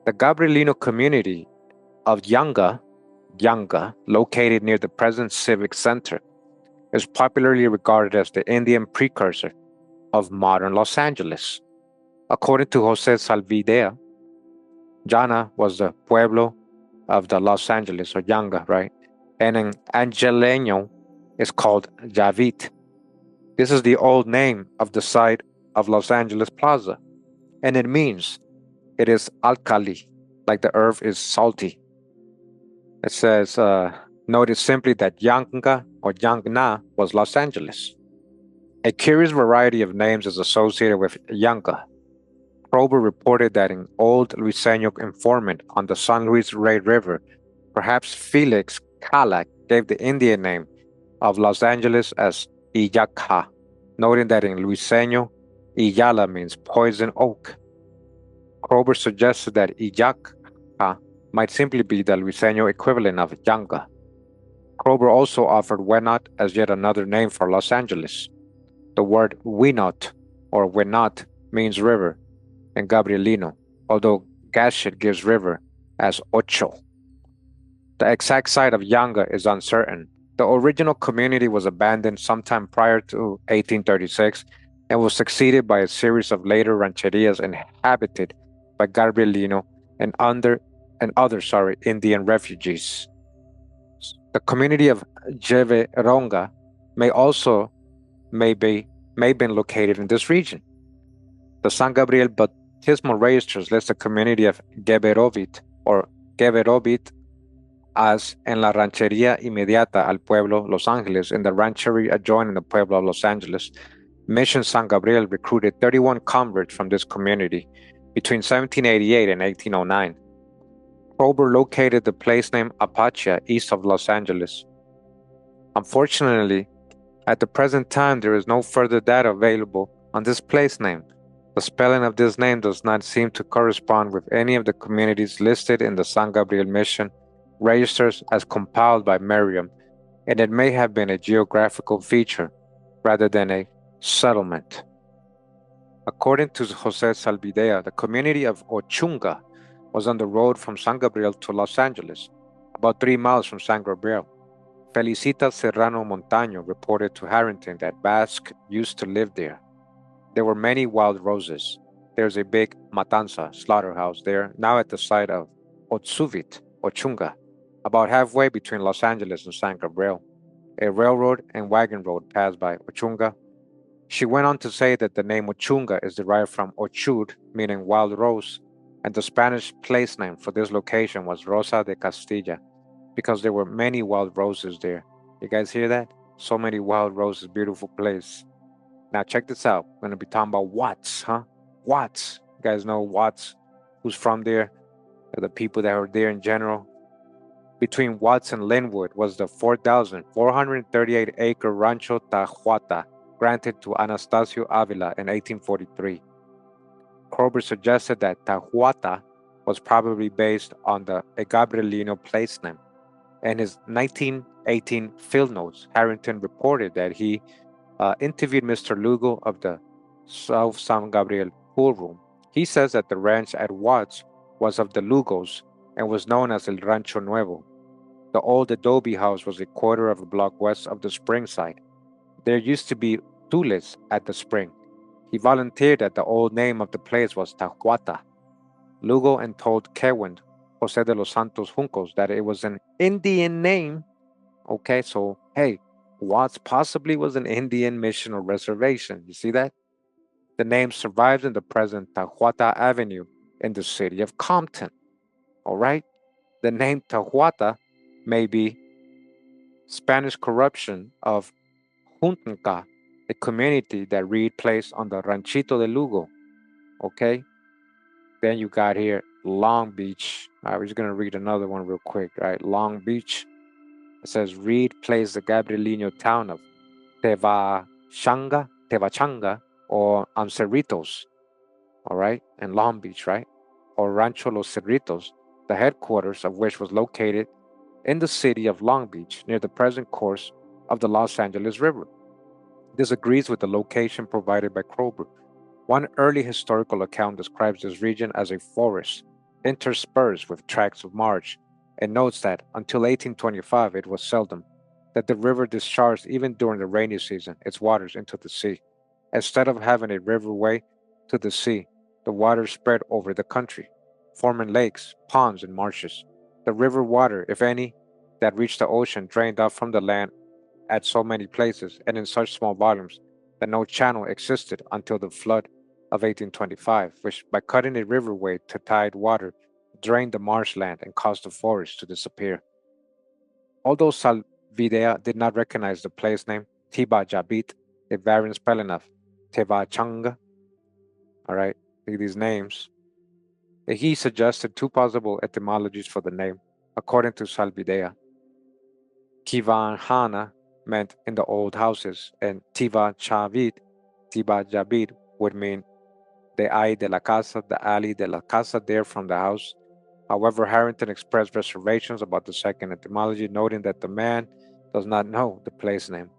The Gabrielino community of Yaanga, located near the present Civic Center, is popularly regarded as the Indian precursor of modern Los Angeles. According to Jose Salvidea, Yaanga was the Pueblo of the Los Angeles, or Yaanga, right? And an Angelino is called Javit. This is the old name of the site of Los Angeles Plaza, and it means it is alkali, like the earth is salty. It says, notice simply that Yaanga or Yangna was Los Angeles. A curious variety of names is associated with Yaanga. Kroeber reported that an old Luiseño informant on the San Luis Rey River, perhaps Felix Calac, gave the Indian name of Los Angeles as Iyaca, noting that in Luiseño, Iyala means poison oak. Kroeber suggested that Iyaca might simply be the Luiseño equivalent of Yaanga. Kroeber also offered Wenot as yet another name for Los Angeles. The word Winot or Wenot means river in Gabrielino, although Gashet gives river as Ocho. The exact site of Yaanga is uncertain. The original community was abandoned sometime prior to 1836 and was succeeded by a series of later rancherias inhabited by Gabrielino and other Indian refugees. The community of Jeveronga may also may been located in this region. The San Gabriel baptismal registers list the community of Geberovit or Geberovit as en la ranchería inmediata al Pueblo Los Angeles, in the ranchery adjoining the Pueblo of Los Angeles. Mission San Gabriel recruited 31 converts from this community between 1788 and 1809. Kroeber located the place name Apache east of Los Angeles. Unfortunately, at the present time, there is no further data available on this place name. The spelling of this name does not seem to correspond with any of the communities listed in the San Gabriel Mission registers as compiled by Merriam, and it may have been a geographical feature rather than a settlement. According to Jose Salvidea, the community of Ochunga was on the road from San Gabriel to Los Angeles, about 3 miles from San Gabriel. Felicita Serrano Montaño reported to Harrington that Basque used to live there. There were many wild roses. There's a big matanza slaughterhouse there, now at the site of Otsuvit, Ochunga, about halfway between Los Angeles and San Gabriel. A railroad and wagon road passed by Ochunga. She went on to say that the name Ochunga is derived from Ochud, meaning wild rose, and the Spanish place name for this location was Rosa de Castilla, because there were many wild roses there. You guys hear that? So many wild roses, beautiful place. Now check this out. We're gonna be talking about Watts, huh? Watts. You guys know Watts, who's from there, the people that were there in general. Between Watts and Linwood was the 4,438-acre Rancho Tahuata, granted to Anastasio Avila in 1843. Kroeber suggested that Tahuata was probably based on the Gabrielino place name. In his 1918 field notes, Harrington reported that he interviewed Mr. Lugo of the South San Gabriel pool room. He says that the ranch at Watts was of the Lugos and was known as El Rancho Nuevo. The old adobe house was a quarter of a block west of the spring site. There used to be tules at the spring. He volunteered that the old name of the place was Tahuata. Lugo and told Kewin, Jose de los Santos Juncos, that it was an Indian name. Okay, so hey, Watts possibly was an Indian mission or reservation. You see that? The name survives in the present Tahuata Avenue in the city of Compton. All right? The name Tahuata may be Spanish corruption of Juntanca, a community that Reed placed on the Ranchito de Lugo. Okay? Then you got here Long Beach. All right, we're just going to read another one real quick, right? Long Beach. It says Reed placed the Gabrielino town of Tevachanga, or Cerritos, all right, in Long Beach, right? Or Rancho Los Cerritos, the headquarters of which was located in the city of Long Beach near the present course of the Los Angeles River. This agrees with the location provided by Kroeber. One early historical account describes this region as a forest interspersed with tracts of marsh, and notes that until 1825 it was seldom that the river discharged even during the rainy season its waters into the sea. Instead of having a riverway to the sea, the waters spread over the country, forming lakes, ponds, and marshes. The river water, if any, that reached the ocean drained off from the land at so many places and in such small volumes that no channel existed until the flood of 1825, which, by cutting a riverway to tide water, drained the marshland and caused the forest to disappear. Although Salvidea did not recognize the place name Tiba Jabit, a variant spelling of Teva Changa, all right, look at these names, he suggested two possible etymologies for the name, according to Salvidea. Kivanhana meant in the old houses, and Tiba Jabit would mean the alley de la casa, the alley de la casa there from the house. However, Harrington expressed reservations about the second etymology, noting that the man does not know the place name.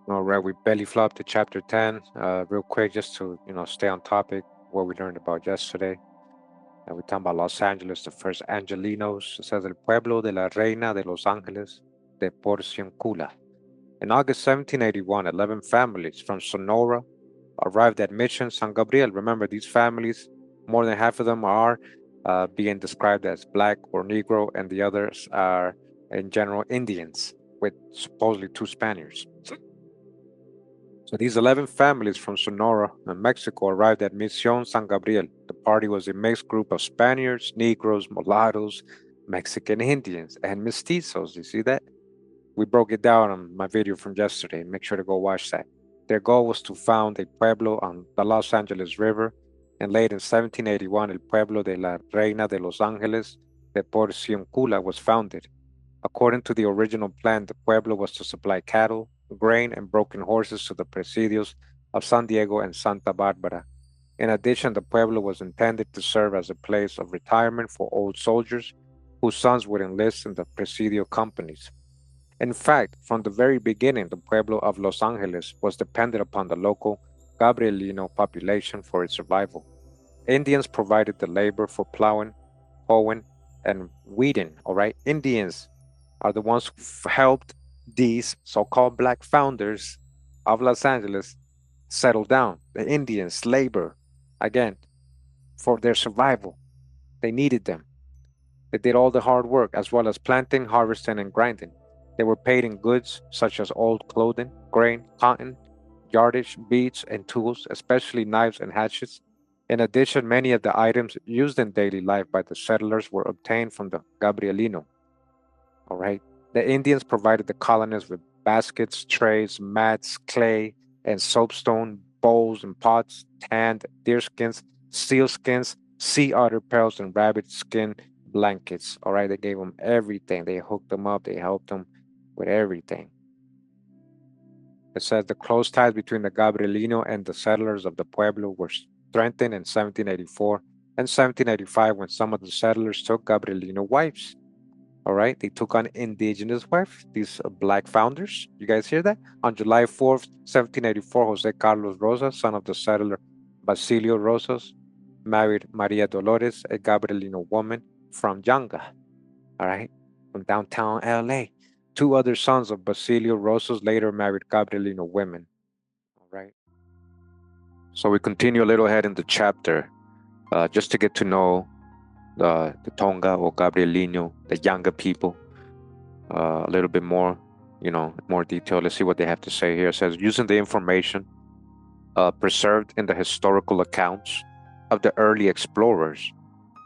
All right, we belly flop to chapter 10 real quick, just to stay on topic, what we learned about yesterday. And we're talking about Los Angeles, the first Angelinos. It says El Pueblo de la Reina de Los Angeles de Porciuncula. In August 1781, 11 families from Sonora arrived at Mission San Gabriel. Remember, these families, more than half of them are being described as Black or Negro, and the others are in general Indians, with supposedly 2 Spaniards. So these 11 families from Sonora and Mexico arrived at Mission San Gabriel. The party was a mixed group of Spaniards, Negroes, mulattoes, Mexican Indians, and mestizos. You see that? We broke it down on my video from yesterday. Make sure to go watch that. Their goal was to found a pueblo on the Los Angeles River, and late in 1781, el Pueblo de la Reina de Los Angeles de Porciuncula was founded. According to the original plan, the pueblo was to supply cattle, grain, and broken horses to the presidios of San Diego and Santa Barbara. In addition, the pueblo was intended to serve as a place of retirement for old soldiers whose sons would enlist in the presidio companies. In fact, from the very beginning, the Pueblo of Los Angeles was dependent upon the local Gabrielino population for its survival. Indians provided the labor for plowing, hoeing, and weeding. All right, Indians are the ones who helped these so-called black founders of Los Angeles settle down. The Indians labor again for their survival. They needed them. They did all the hard work as well as planting, harvesting, and grinding. They were paid in goods such as old clothing, grain, cotton, yardage, beads, and tools, especially knives and hatchets. In addition, many of the items used in daily life by the settlers were obtained from the Gabrielino. All right. The Indians provided the colonists with baskets, trays, mats, clay, and soapstone, bowls and pots, tanned deerskins, sealskins, sea otter pelts, and rabbit skin blankets. All right. They gave them everything. They hooked them up. They helped them with everything. It says the close ties between the Gabrielino and the settlers of the Pueblo were strengthened in 1784 and 1785 when some of the settlers took Gabrielino wives. All right, they took on indigenous wives, these black founders. You guys hear that? On July 4th, 1784, Jose Carlos Rosas, son of the settler Basilio Rosas, married Maria Dolores, a Gabrielino woman from Yaanga. All right, from downtown LA. 2 other sons of Basilio Rosas later married Gabrielino women. All right. So we continue a little ahead in the chapter, just to get to know the Tongva or Gabrielino, the Yaanga people, a little bit more, more detail. Let's see what they have to say here. It says, using the information preserved in the historical accounts of the early explorers,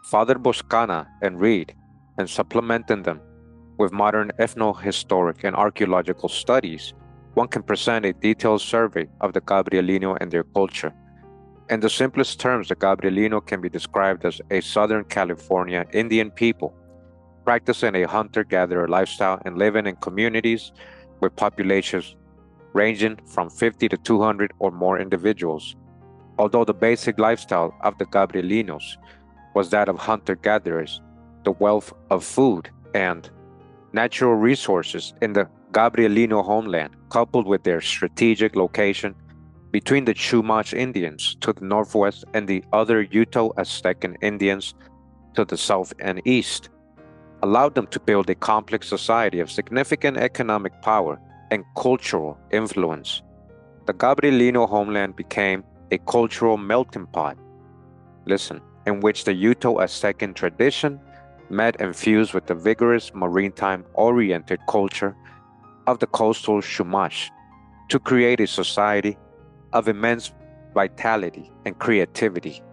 Father Boscana and Reed, and supplementing them with modern ethnohistoric and archaeological studies, one can present a detailed survey of the Gabrielino and their culture. In the simplest terms, the Gabrielino can be described as a Southern California Indian people, practicing a hunter-gatherer lifestyle and living in communities with populations ranging from 50 to 200 or more individuals. Although the basic lifestyle of the Gabrielinos was that of hunter-gatherers, the wealth of food and natural resources in the Gabrielino homeland, coupled with their strategic location between the Chumash Indians to the northwest and the other Uto-Aztecan Indians to the south and east, allowed them to build a complex society of significant economic power and cultural influence. The Gabrielino homeland became a cultural melting pot, in which the Uto-Aztecan tradition met and fused with the vigorous maritime-oriented culture of the coastal Chumash to create a society of immense vitality and creativity.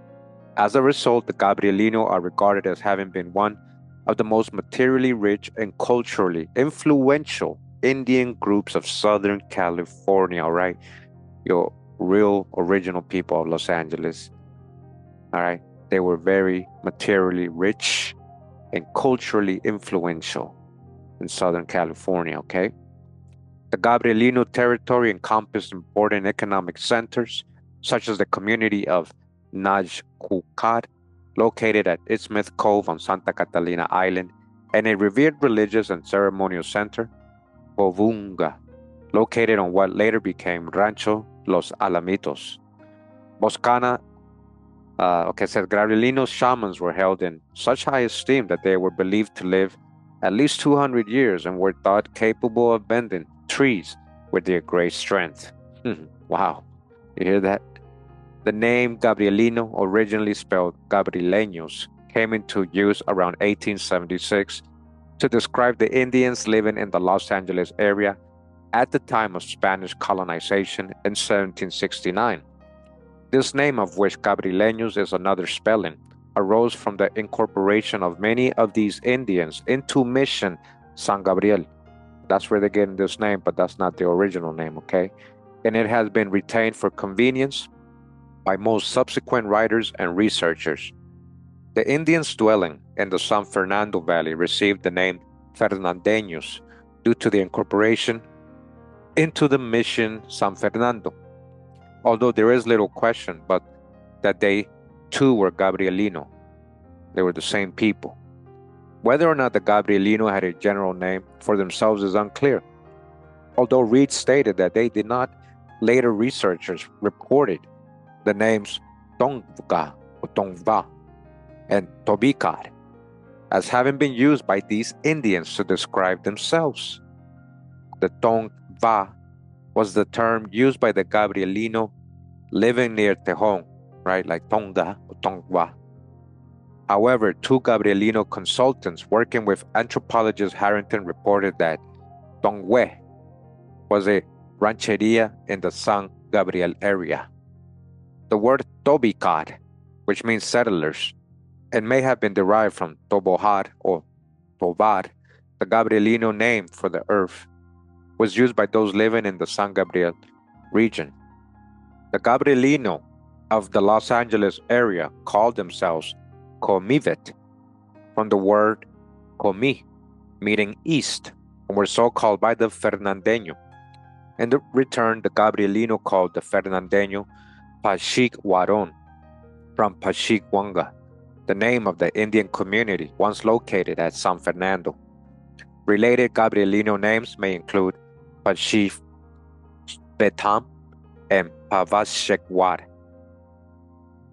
As a result, the Gabrielino are regarded as having been one of the most materially rich and culturally influential Indian groups of Southern California, all right? Your real original people of Los Angeles, all right? They were very materially rich and culturally influential in Southern California, okay? The Gabrielino territory encompassed important economic centers, such as the community of Najcucat, located at Isthmus Cove on Santa Catalina Island, and a revered religious and ceremonial center, Bovunga, located on what later became Rancho Los Alamitos. Boscana says Gabrielino shamans were held in such high esteem that they were believed to live at least 200 years and were thought capable of bending trees with their great strength. Wow, you hear that? The name Gabrielino, originally spelled Gabrieleños, came into use around 1876 to describe the Indians living in the Los Angeles area at the time of Spanish colonization in 1769. This name, of which Gabrieleños is another spelling, arose from the incorporation of many of these Indians into Mission San Gabriel. That's where they're getting this name, but that's not the original name, okay? And it has been retained for convenience by most subsequent writers and researchers. The Indians dwelling in the San Fernando Valley received the name Fernandeños due to the incorporation into the Mission San Fernando, although there is little question but that they too were Gabrielino. They were the same people. Whether or not the Gabrielino had a general name for themselves is unclear, although Reed stated that they did not. Later researchers reported the names Tongva or Tongva and Tobikar as having been used by these Indians to describe themselves. The Tongva was the term used by the Gabrielino living near Tejon, right, like Tonga or Tongva. However, two Gabrielino consultants working with anthropologist Harrington reported that Tongwe was a rancheria in the San Gabriel area. The word Tobikar, which means settlers, and may have been derived from Tobohar or Tobar, the Gabrielino name for the earth, was used by those living in the San Gabriel region. The Gabrielino of the Los Angeles area called themselves Comivet, from the word Comi, meaning east, and were so called by the Fernandeño. In return, the Gabrielino called the Fernandeño Pashik Waron, from Pashik Wanga, the name of the Indian community once located at San Fernando. Related Gabrielino names may include Pashif Betam and Pavashekwar.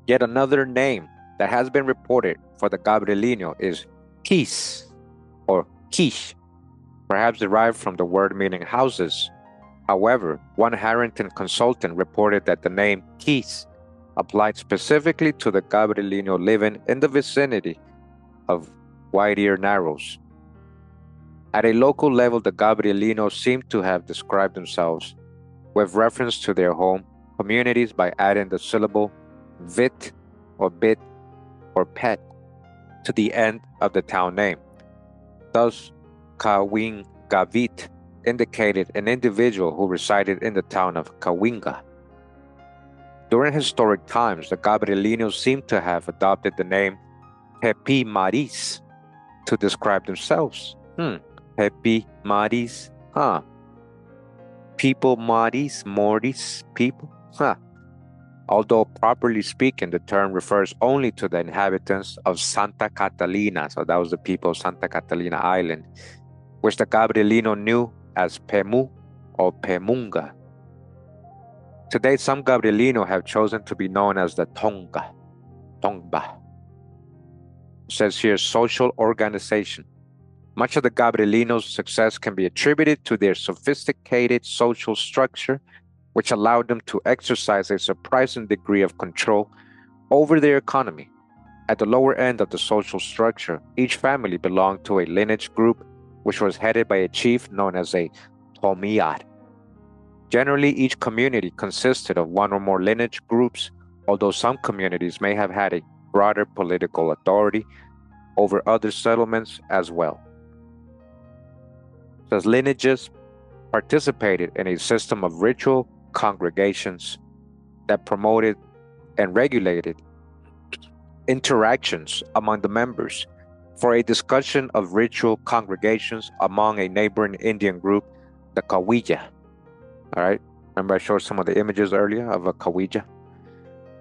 Yet another name that has been reported for the Gabrielino is Kis or Kish, perhaps derived from the word meaning houses. However, one Harrington consultant reported that the name Kis applied specifically to the Gabrielino living in the vicinity of White Ear Narrows. At a local level, the Gabrielinos seem to have described themselves with reference to their home communities by adding the syllable vit or bit or pet to the end of the town name. Thus, Kawingavit indicated an individual who resided in the town of Kawinga. During historic times, the Gabrielinos seem to have adopted the name Pepi Maris to describe themselves. Pepi Maris, People Maris, Mortis, people, Although properly speaking, the term refers only to the inhabitants of Santa Catalina, so that was the people of Santa Catalina Island, which the Gabrielino knew as Pemu or Pemunga. Today, some Gabrielino have chosen to be known as the Tongva. It says here, social organization. Much of the Gabrielinos' success can be attributed to their sophisticated social structure, which allowed them to exercise a surprising degree of control over their economy. At the lower end of the social structure, each family belonged to a lineage group, which was headed by a chief known as a Tomiyar. Generally, each community consisted of one or more lineage groups, although some communities may have had a broader political authority over other settlements as well. Thus, lineages participated in a system of ritual congregations that promoted and regulated interactions among the members. For a discussion of ritual congregations among a neighboring Indian group, the Kawija. All right, remember I showed some of the images earlier of a Kawija?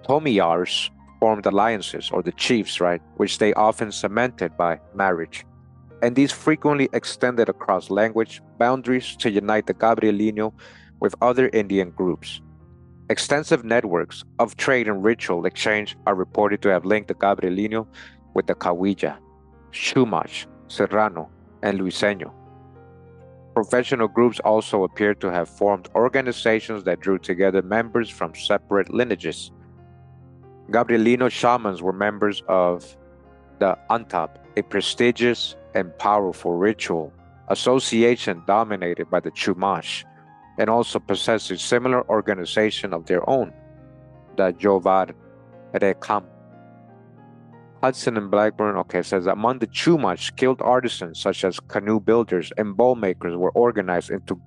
Tomiyars formed alliances, or the chiefs, right, which they often cemented by marriage. And these frequently extended across language boundaries to unite the Gabrielino with other Indian groups. Extensive networks of trade and ritual exchange are reported to have linked the Gabrielino with the Kawija, Shumach, Serrano, and Luiseño. Professional groups also appear to have formed organizations that drew together members from separate lineages. Gabrielino shamans were members of the Antap, a prestigious and powerful ritual association dominated by the Chumash, and also possess a similar organization of their own, the Jovar Rekam. Hudson and Blackburn, okay, says among the Chumash, skilled artisans such as canoe builders and bow makers were organized into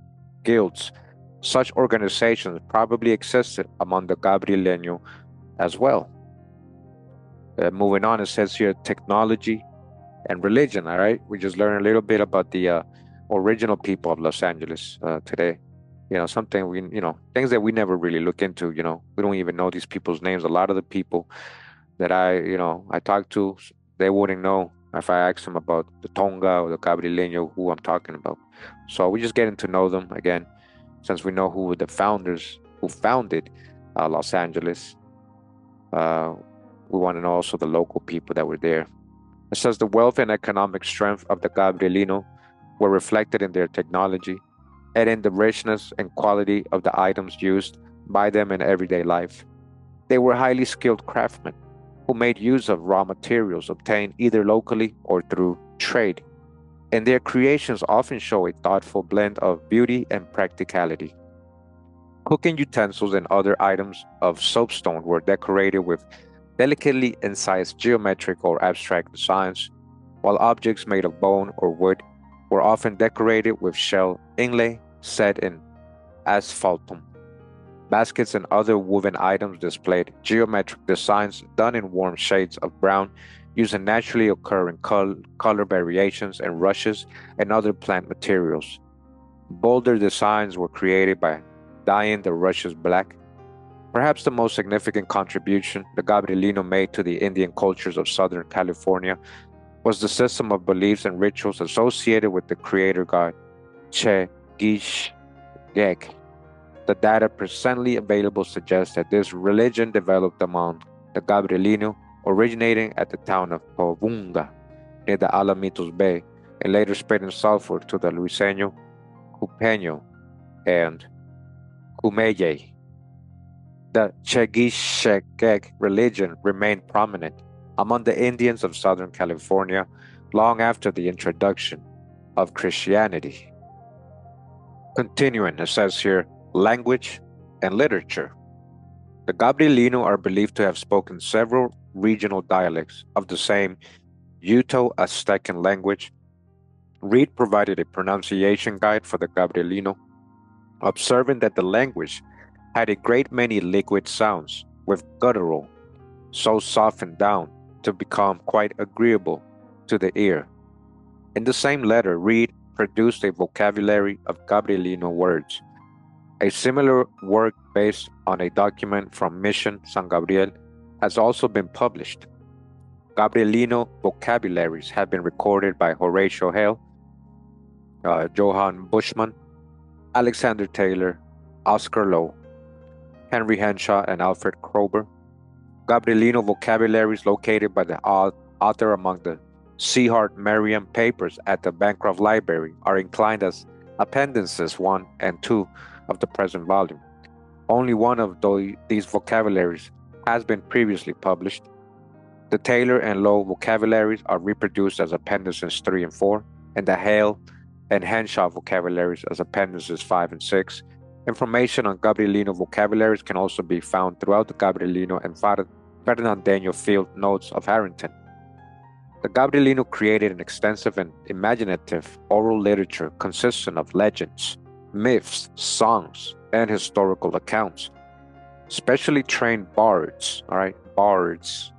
guilds. Such organizations probably existed among the Gabrielino as well. Moving on, it says here technology and religion. All right, we just learned a little bit about the original people of Los Angeles today. Something things that we never really look into. We don't even know these people's names. A lot of the people that I talk to, they wouldn't know if I asked them about the Tongva or the Gabrielino who I'm talking about. So we're just getting to know them again, since we know who were the founders who founded Los Angeles. We want to know also the local people that were there. It says the wealth and economic strength of the Gabrielino were reflected in their technology and in the richness and quality of the items used by them in everyday life. They were highly skilled craftsmen who made use of raw materials obtained either locally or through trade, and their creations often show a thoughtful blend of beauty and practicality. Cooking utensils and other items of soapstone were decorated with delicately incised geometric or abstract designs, while objects made of bone or wood were often decorated with shell inlay set in asphaltum. Baskets and other woven items displayed geometric designs done in warm shades of brown using naturally occurring color variations and rushes and other plant materials. Bolder designs were created by dyeing the rushes black. Perhaps the most significant contribution the Gabrielino made to the Indian cultures of Southern California was the system of beliefs and rituals associated with the creator god Che Gish Gek. The data presently available suggests that this religion developed among the Gabrielino, originating at the town of Povunga near the Alamitos Bay, and later spreading southward to the Luiseño, Cupeño, and Kumeye. The Chegishekek religion remained prominent among the Indians of Southern California long after the introduction of Christianity. Continuing, it says here, language and literature. The Gabrielino are believed to have spoken several regional dialects of the same Uto-Aztecan language. Reed provided a pronunciation guide for the Gabrielino, observing that the language had a great many liquid sounds with guttural, so softened down to become quite agreeable to the ear. In the same letter, Reed produced a vocabulary of Gabrielino words. A similar work based on a document from Mission San Gabriel has also been published. Gabrielino vocabularies have been recorded by Horatio Hale, Johann Bushman, Alexander Taylor, Oscar Lowe, Henry Henshaw, and Alfred Kroeber. Gabrielino vocabularies located by the author among the Seahart Merriam papers at the Bancroft Library are inclined as appendices 1 and 2 of the present volume. Only one of these vocabularies has been previously published. The Taylor and Lowe vocabularies are reproduced as appendices 3 and 4, and the Hale and Henshaw vocabularies as appendices 5 and 6. Information on Gabrielino vocabularies can also be found throughout the Gabrielino and Fernandino field notes of Harrington. The Gabrielino created an extensive and imaginative oral literature consisting of legends, myths, songs, and historical accounts. Specially trained bards, bards,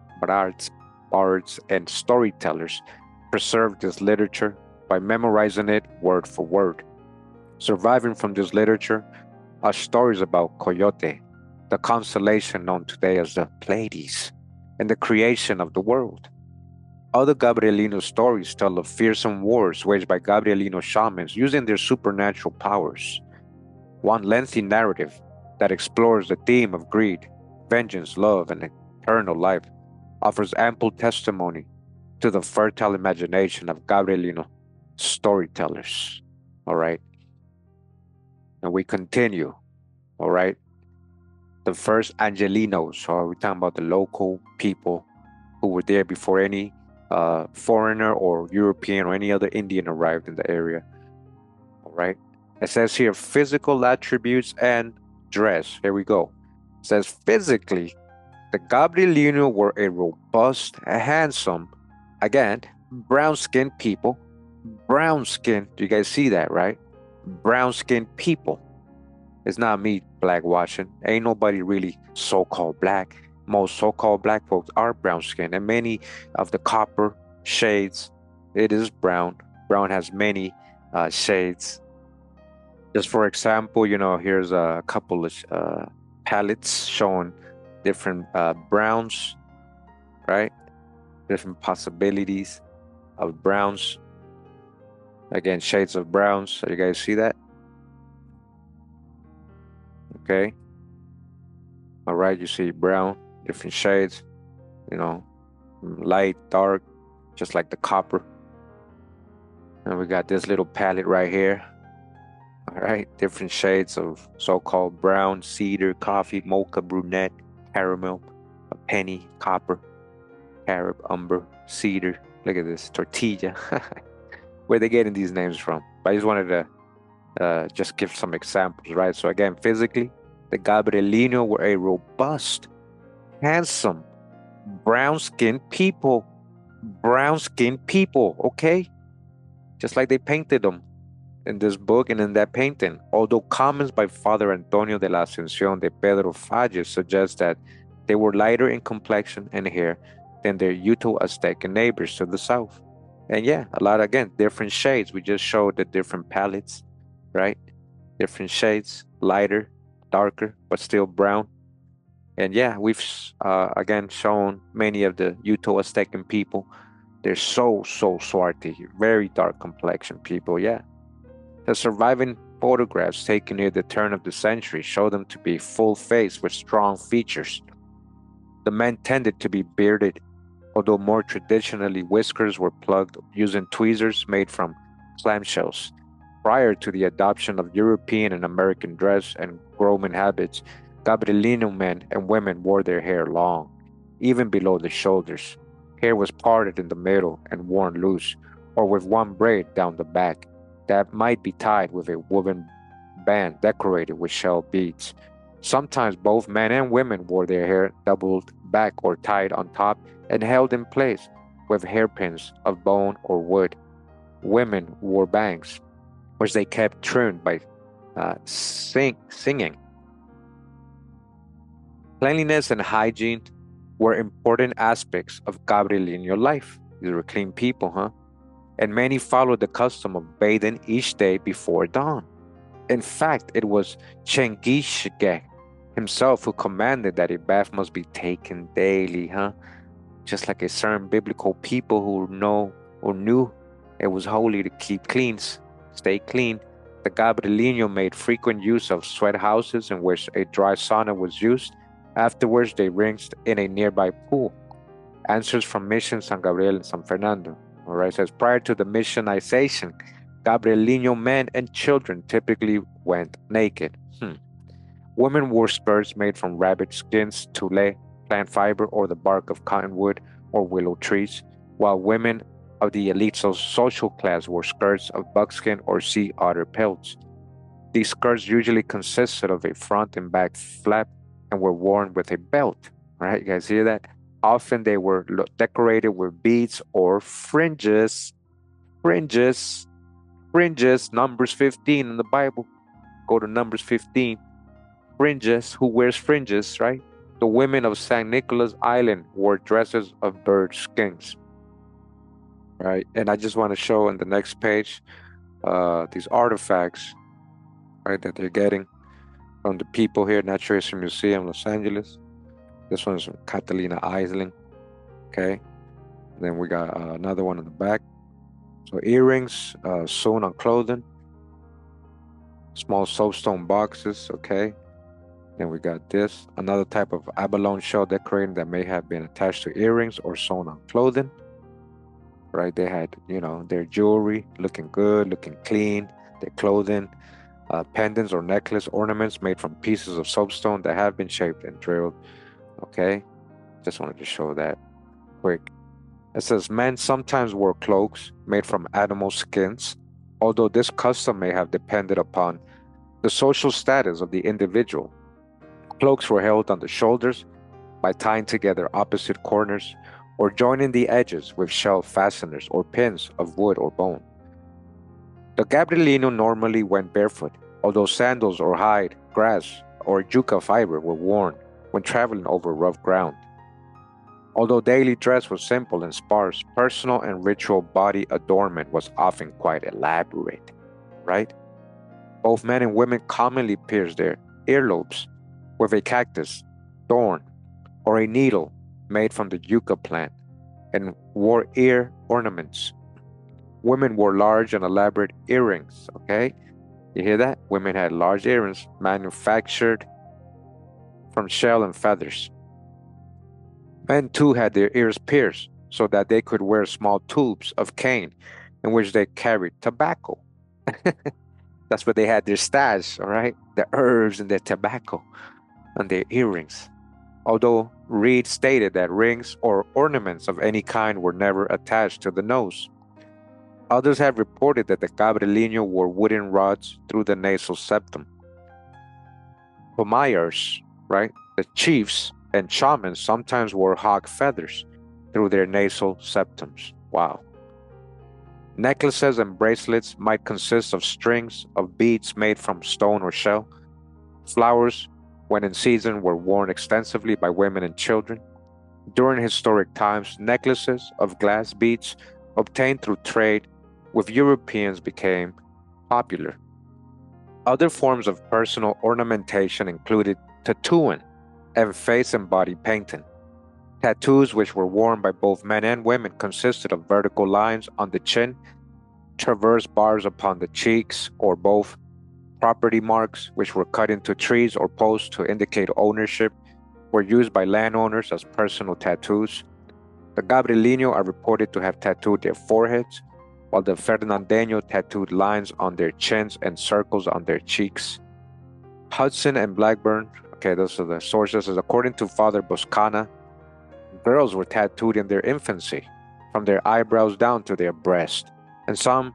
and storytellers preserved this literature by memorizing it word for word. Surviving from this literature are stories about Coyote, the constellation known today as the Pleiades, and the creation of the world. Other Gabrielino stories tell of fearsome wars waged by Gabrielino shamans using their supernatural powers. One lengthy narrative that explores the theme of greed, vengeance, love, and eternal life offers ample testimony to the fertile imagination of Gabrielino storytellers. All right. And we continue. All right. The first Angelinos, so we're talking about the local people who were there before any foreigner or European or any other Indian arrived in the area. All right. It says here physical attributes and dress. Here we go. It says physically, the Gabrielino were a robust, handsome, again, brown skinned people. Brown skin. Do you guys see that, right? Brown skinned people. It's not me black watching. Ain't nobody really so called black. Most so called black folks are brown skinned, and many of the copper shades, it is brown. Brown has many shades. Just for example, here's a couple of palettes showing different browns, right? Different possibilities of browns. Again, shades of browns. So you guys see that? Okay. All right, you see brown, different shades, light, dark, just like the copper. And we got this little palette right here. All right, different shades of so-called brown, cedar, coffee, mocha, brunette, caramel, a penny, copper, carob, umber, cedar. Look at this, tortilla. Where they getting these names from? But I just wanted to just give some examples, right? So again, physically, the Gabrielino were a robust, handsome, brown-skinned people. Brown-skinned people, okay? Just like they painted them in this book and in that painting. Although comments by Father Antonio de la Ascensión de Pedro Falles suggest that they were lighter in complexion and hair than their Uto-Aztecan neighbors to the south. And yeah, a lot, again, different shades. We just showed the different palettes, right? Different shades, lighter, darker, but still brown. And yeah, we've again shown many of the Uto-Aztecan people. They're so swarty, very dark complexion people, yeah. The surviving photographs taken near the turn of the century show them to be full-faced with strong features. The men tended to be bearded, although more traditionally whiskers were plugged using tweezers made from clamshells. Prior to the adoption of European and American dress and grooming habits, Gabrielino men and women wore their hair long, even below the shoulders. Hair was parted in the middle and worn loose, or with one braid down the back that might be tied with a woven band decorated with shell beads. Sometimes both men and women wore their hair doubled back or tied on top and held in place with hairpins of bone or wood. Women wore bangs, which they kept trimmed by singing. Cleanliness and hygiene were important aspects of Gabrielino life. These were clean people, huh? And many followed the custom of bathing each day before dawn. In fact, it was Chengisge himself who commanded that a bath must be taken daily, huh? Just like a certain biblical people who know or knew it was holy to keep clean, stay clean. The Gabrielino made frequent use of sweat houses in which a dry sauna was used. Afterwards, they rinsed in a nearby pool. Answers from Mission San Gabriel and San Fernando. All right, says prior to the missionization, Gabrielino men and children typically went naked. Women wore skirts made from rabbit skins, tule, plant fiber, or the bark of cottonwood or willow trees, while women of the elite social class wore skirts of buckskin or sea otter pelts. These skirts usually consisted of a front and back flap and were worn with a belt. Right, you guys hear that? Often they were decorated with beads or fringes. Fringes. Numbers 15 in the Bible. Go to Numbers 15. Fringes. Who wears fringes, right? The women of San Nicolas Island wore dresses of bird skins. Right, and I just want to show on the next page these artifacts, right, that they're getting from the people here, Natural History Museum, Los Angeles. This one's from Catalina Island. Okay. And then we got another one on the back. So earrings sewn on clothing. Small soapstone boxes. Okay. Then we got this. Another type of abalone shell decorating that may have been attached to earrings or sewn on clothing. Right. They had, their jewelry looking good, looking clean. Their clothing. Pendants or necklace ornaments made from pieces of soapstone that have been shaped and drilled. Okay, just wanted to show that quick. It says men sometimes wore cloaks made from animal skins, although this custom may have depended upon the social status of the individual. Cloaks were held on the shoulders by tying together opposite corners or joining the edges with shell fasteners or pins of wood or bone. The Gabrielino normally went barefoot, although sandals or hide, grass, or yucca fiber were worn when traveling over rough ground. Although daily dress was simple and sparse, personal and ritual body adornment was often quite elaborate, right? Both men and women commonly pierced their earlobes with a cactus, thorn, or a needle made from the yucca plant and wore ear ornaments. Women wore large and elaborate earrings, okay? You hear that? Women had large earrings manufactured from shell and feathers. Men too had their ears pierced so that they could wear small tubes of cane in which they carried tobacco. That's where they had their stash, all right? The herbs and the tobacco on their earrings. Although Reed stated that rings or ornaments of any kind were never attached to the nose. Others have reported that the Gabrielino wore wooden rods through the nasal septum. Pomayers, right, the chiefs and shamans sometimes wore hawk feathers through their nasal septums. Wow. Necklaces and bracelets might consist of strings of beads made from stone or shell. Flowers, when in season, were worn extensively by women and children. During historic times, necklaces of glass beads obtained through trade with Europeans became popular. Other forms of personal ornamentation included tattooing and face and body painting. Tattoos, which were worn by both men and women, consisted of vertical lines on the chin, transverse bars upon the cheeks, or both. Property marks, which were cut into trees or posts to indicate ownership, were used by landowners as personal tattoos. The Gabrielino are reported to have tattooed their foreheads, while the Fernandeño tattooed lines on their chins and circles on their cheeks. Hudson and Blackburn, okay, those are the sources, is according to Father Boscana, girls were tattooed in their infancy, from their eyebrows down to their breast, and some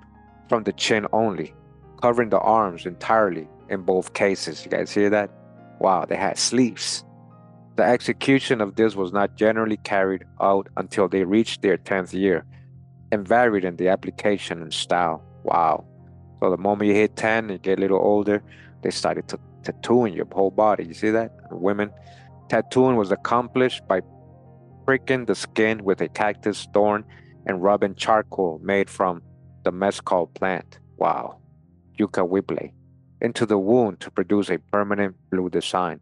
from the chin only, covering the arms entirely in both cases. You guys hear that? Wow, they had sleeves. The execution of this was not generally carried out until they reached their 10th year and varied in the application and style. Wow. So the moment you hit 10 and you get a little older, they started tattooing your whole body. You see that? Women, tattooing was accomplished by pricking the skin with a cactus thorn and rubbing charcoal made from the mezcal plant. Wow. Yucca whipple into the wound to produce a permanent blue design.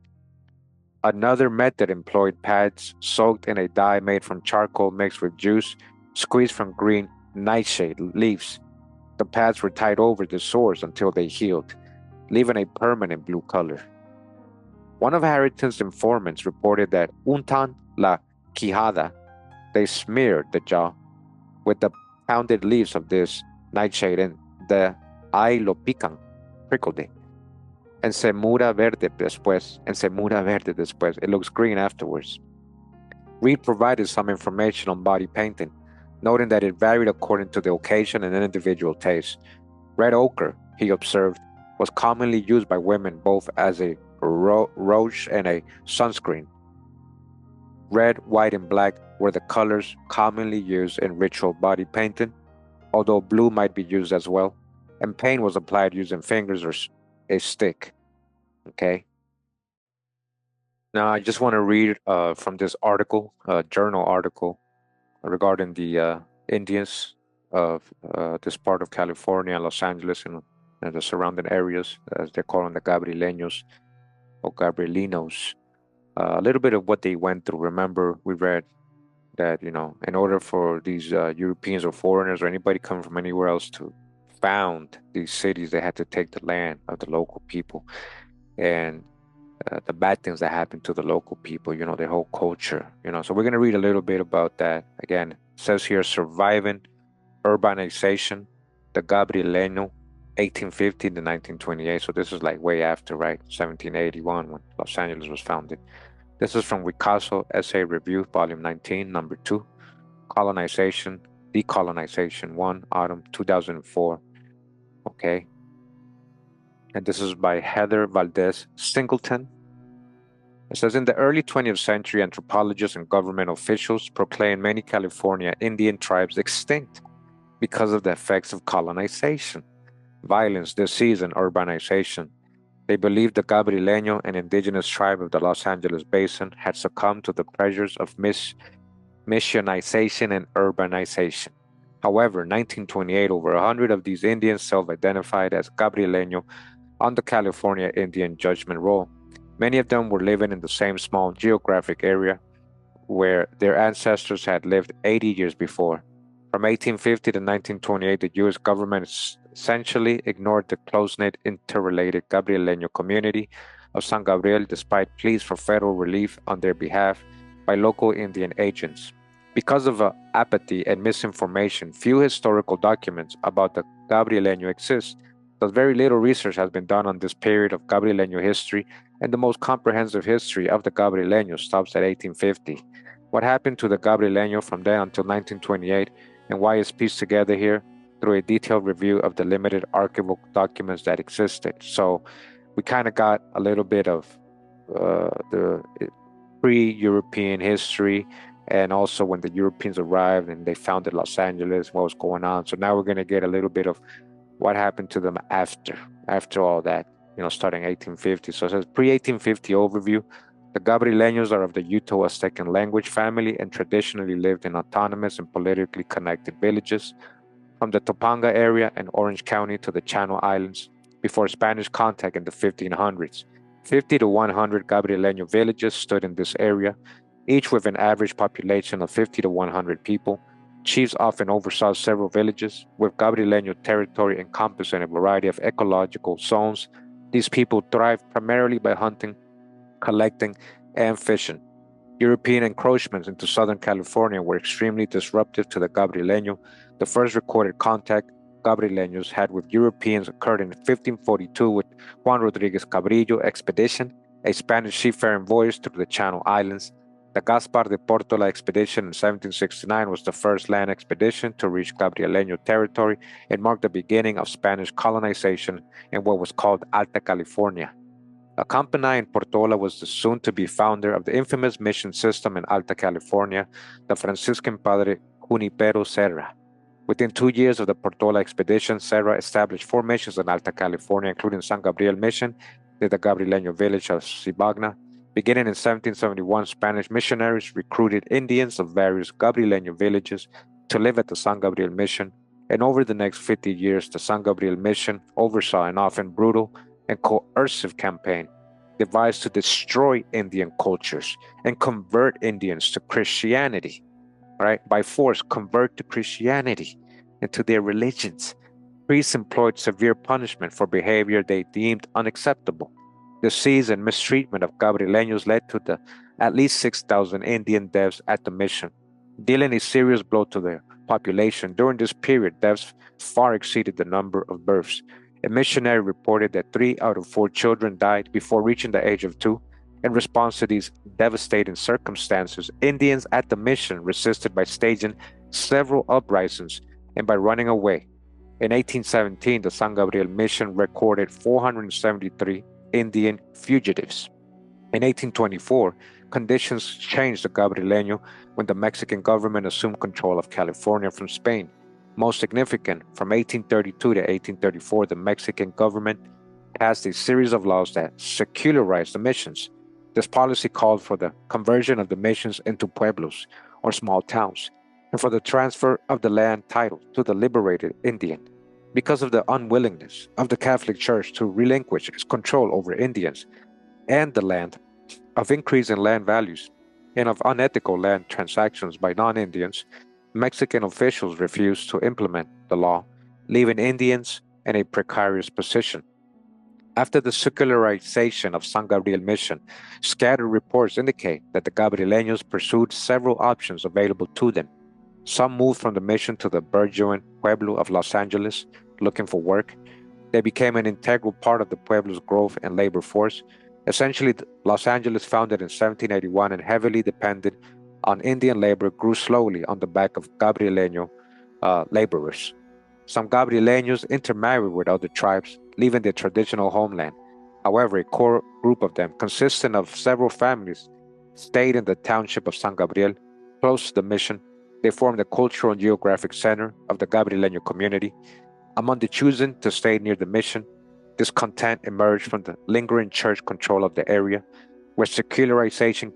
Another method employed pads soaked in a dye made from charcoal mixed with juice squeezed from green nightshade leaves. The pads were tied over the sores until they healed, leaving a permanent blue color. One of Harrington's informants reported that untan la quijada, they smeared the jaw with the pounded leaves of this nightshade and the ay lo pican, prickled it. And se mura verde después. It looks green afterwards. Reed provided some information on body painting, noting that it varied according to the occasion and individual taste. Red ochre, he observed, was commonly used by women both as a rouge and a sunscreen. Red, white, and black were the colors commonly used in ritual body painting, although blue might be used as well, and paint was applied using fingers or a stick. Okay. Now, I just want to read from this article, journal article, regarding the Indians of this part of California, Los Angeles, and the surrounding areas, as they're calling the Gabrielenos or Gabrielinos. A little bit of what they went through. Remember, we read that, in order for these Europeans or foreigners or anybody coming from anywhere else to found these cities, they had to take the land of the local people. And the bad things that happened to the local people, their whole culture, So we're going to read a little bit about that. Again, it says here, surviving urbanization, the Gabrielino, 1850 to 1928. So this is like way after, right? 1781 when Los Angeles was founded. This is from Wicasso Essay Review, Volume 19, Number 2, Colonization, Decolonization 1, Autumn 2004. Okay. And this is by Heather Valdez Singleton. It says in the early 20th century, anthropologists and government officials proclaimed many California Indian tribes extinct because of the effects of colonization, violence, disease, and urbanization. They believed the Gabrielino, an indigenous tribe of the Los Angeles basin, had succumbed to the pressures of missionization and urbanization. However, in 1928, over 100 of these Indians self-identified as Gabrielino on the California Indian Judgment Roll. Many of them were living in the same small geographic area where their ancestors had lived 80 years before. From 1850 to 1928, the U.S. government essentially ignored the close-knit, interrelated Gabrielino community of San Gabriel despite pleas for federal relief on their behalf by local Indian agents. Because of apathy and misinformation, few historical documents about the Gabrielino exist. Thus, very little research has been done on this period of Gabrielino history, and the most comprehensive history of the Gabrielino stops at 1850. What happened to the Gabrielino from then until 1928, and why is pieced together here through a detailed review of the limited archival documents that existed. So we kind of got a little bit of the pre-European history, and also when the Europeans arrived and they founded Los Angeles, what was going on. So now we're going to get a little bit of what happened to them after all that, starting 1850. So it says pre-1850 overview. The Gabrieleños are of the Uto-Aztecan language family and traditionally lived in autonomous and politically connected villages from the Topanga area and Orange County to the Channel Islands before Spanish contact in the 1500s. 50 to 100 Gabrieleño villages stood in this area, each with an average population of 50 to 100 people. Chiefs often oversaw several villages, with Gabrielino territory encompassing a variety of ecological zones. These people thrived primarily by hunting, collecting, and fishing. European encroachments into Southern California were extremely disruptive to the Gabrielino. The first recorded contact Gabrieleños had with Europeans occurred in 1542 with Juan Rodriguez Cabrillo expedition, a Spanish seafaring voyage through the Channel Islands. The Gaspar de Portolá expedition in 1769 was the first land expedition to reach Gabrielino territory and marked the beginning of Spanish colonization in what was called Alta California. Accompanying Portola was the soon-to-be founder of the infamous mission system in Alta California, the Franciscan Padre Junipero Serra. Within 2 years of the Portola expedition, Serra established 4 missions in Alta California, including San Gabriel Mission near the Gabrielino village of Cibagna. Beginning in 1771, Spanish missionaries recruited Indians of various Gabrielino villages to live at the San Gabriel Mission, and over the next 50 years, the San Gabriel Mission oversaw an often brutal and coercive campaign devised to destroy Indian cultures and convert Indians to Christianity, right? By force, convert to Christianity and to their religions. Priests employed severe punishment for behavior they deemed unacceptable. Disease and mistreatment of Gabrieleños led to at least 6,000 Indian deaths at the mission, dealing a serious blow to the population. During this period, deaths far exceeded the number of births. A missionary reported that 3 out of 4 children died before reaching the age of 2. In response to these devastating circumstances, Indians at the mission resisted by staging several uprisings and by running away. In 1817, the San Gabriel Mission recorded 473 Indian fugitives. In 1824, conditions changed the Gabrielino when the Mexican government assumed control of California from Spain. Most significant, from 1832 to 1834, the Mexican government passed a series of laws that secularized the missions. This policy called for the conversion of the missions into pueblos, or small towns, and for the transfer of the land title to the liberated Indian. Because of the unwillingness of the Catholic Church to relinquish its control over Indians and the land, of increasing land values, and of unethical land transactions by non-Indians, Mexican officials refused to implement the law, leaving Indians in a precarious position. After the secularization of San Gabriel Mission, scattered reports indicate that the Gabrieleños pursued several options available to them. Some moved from the mission to the burgeoning Pueblo of Los Angeles, looking for work. They became an integral part of the Pueblo's growth and labor force. Essentially, Los Angeles, founded in 1781 and heavily depended on Indian labor grew slowly on the back of Gabrielino laborers. Some Gabrielenos intermarried with other tribes, leaving their traditional homeland. However, a core group of them, consisting of several families, stayed in the township of San Gabriel, close to the mission. They formed the cultural and geographic center of the Gabrieleno community. Among the choosing to stay near the mission, discontent emerged from the lingering church control of the area, where secularization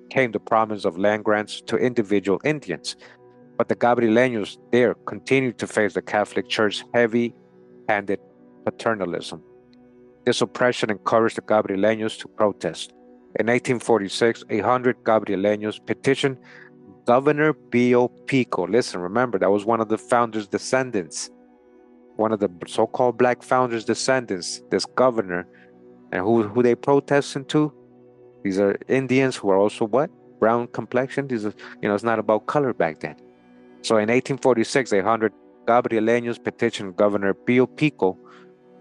came the promise of land grants to individual Indians. But the Gabrielenos there continued to face the Catholic Church's heavy-handed paternalism. This oppression encouraged the Gabrielenos to protest. In 1846, 100 Gabrielenos petitioned Governor Pio Pico. Listen, remember, that was one of the founders' descendants, one of the so-called black founders' descendants, this governor. And who they protesting to? These are Indians who are also what? Brown complexion. These are, it's not about color back then. So in 1846, 100 Gabrielenos petitioned Governor Pio Pico,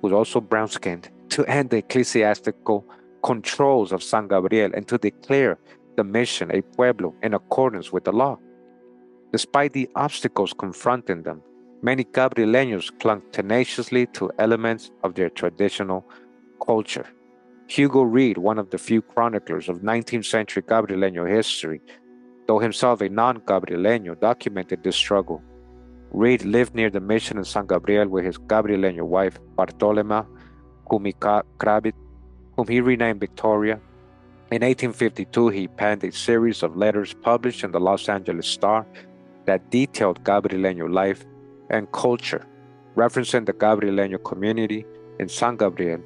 who's also brown-skinned, to end the ecclesiastical controls of San Gabriel and to declare the mission a pueblo in accordance with the law. Despite the obstacles confronting them, many Gabrielenos clung tenaciously to elements of their traditional culture. Hugo Reed, one of the few chroniclers of 19th century Gabrieleno history, though himself a non-Gabrieleno, documented this struggle. Reed lived near the mission in San Gabriel with his Gabrieleno wife, Bartolema Kumikabit, whom he renamed Victoria. In 1852, he penned a series of letters published in the Los Angeles Star that detailed Gabrieleno life and culture, referencing the Gabrieleno community in San Gabriel.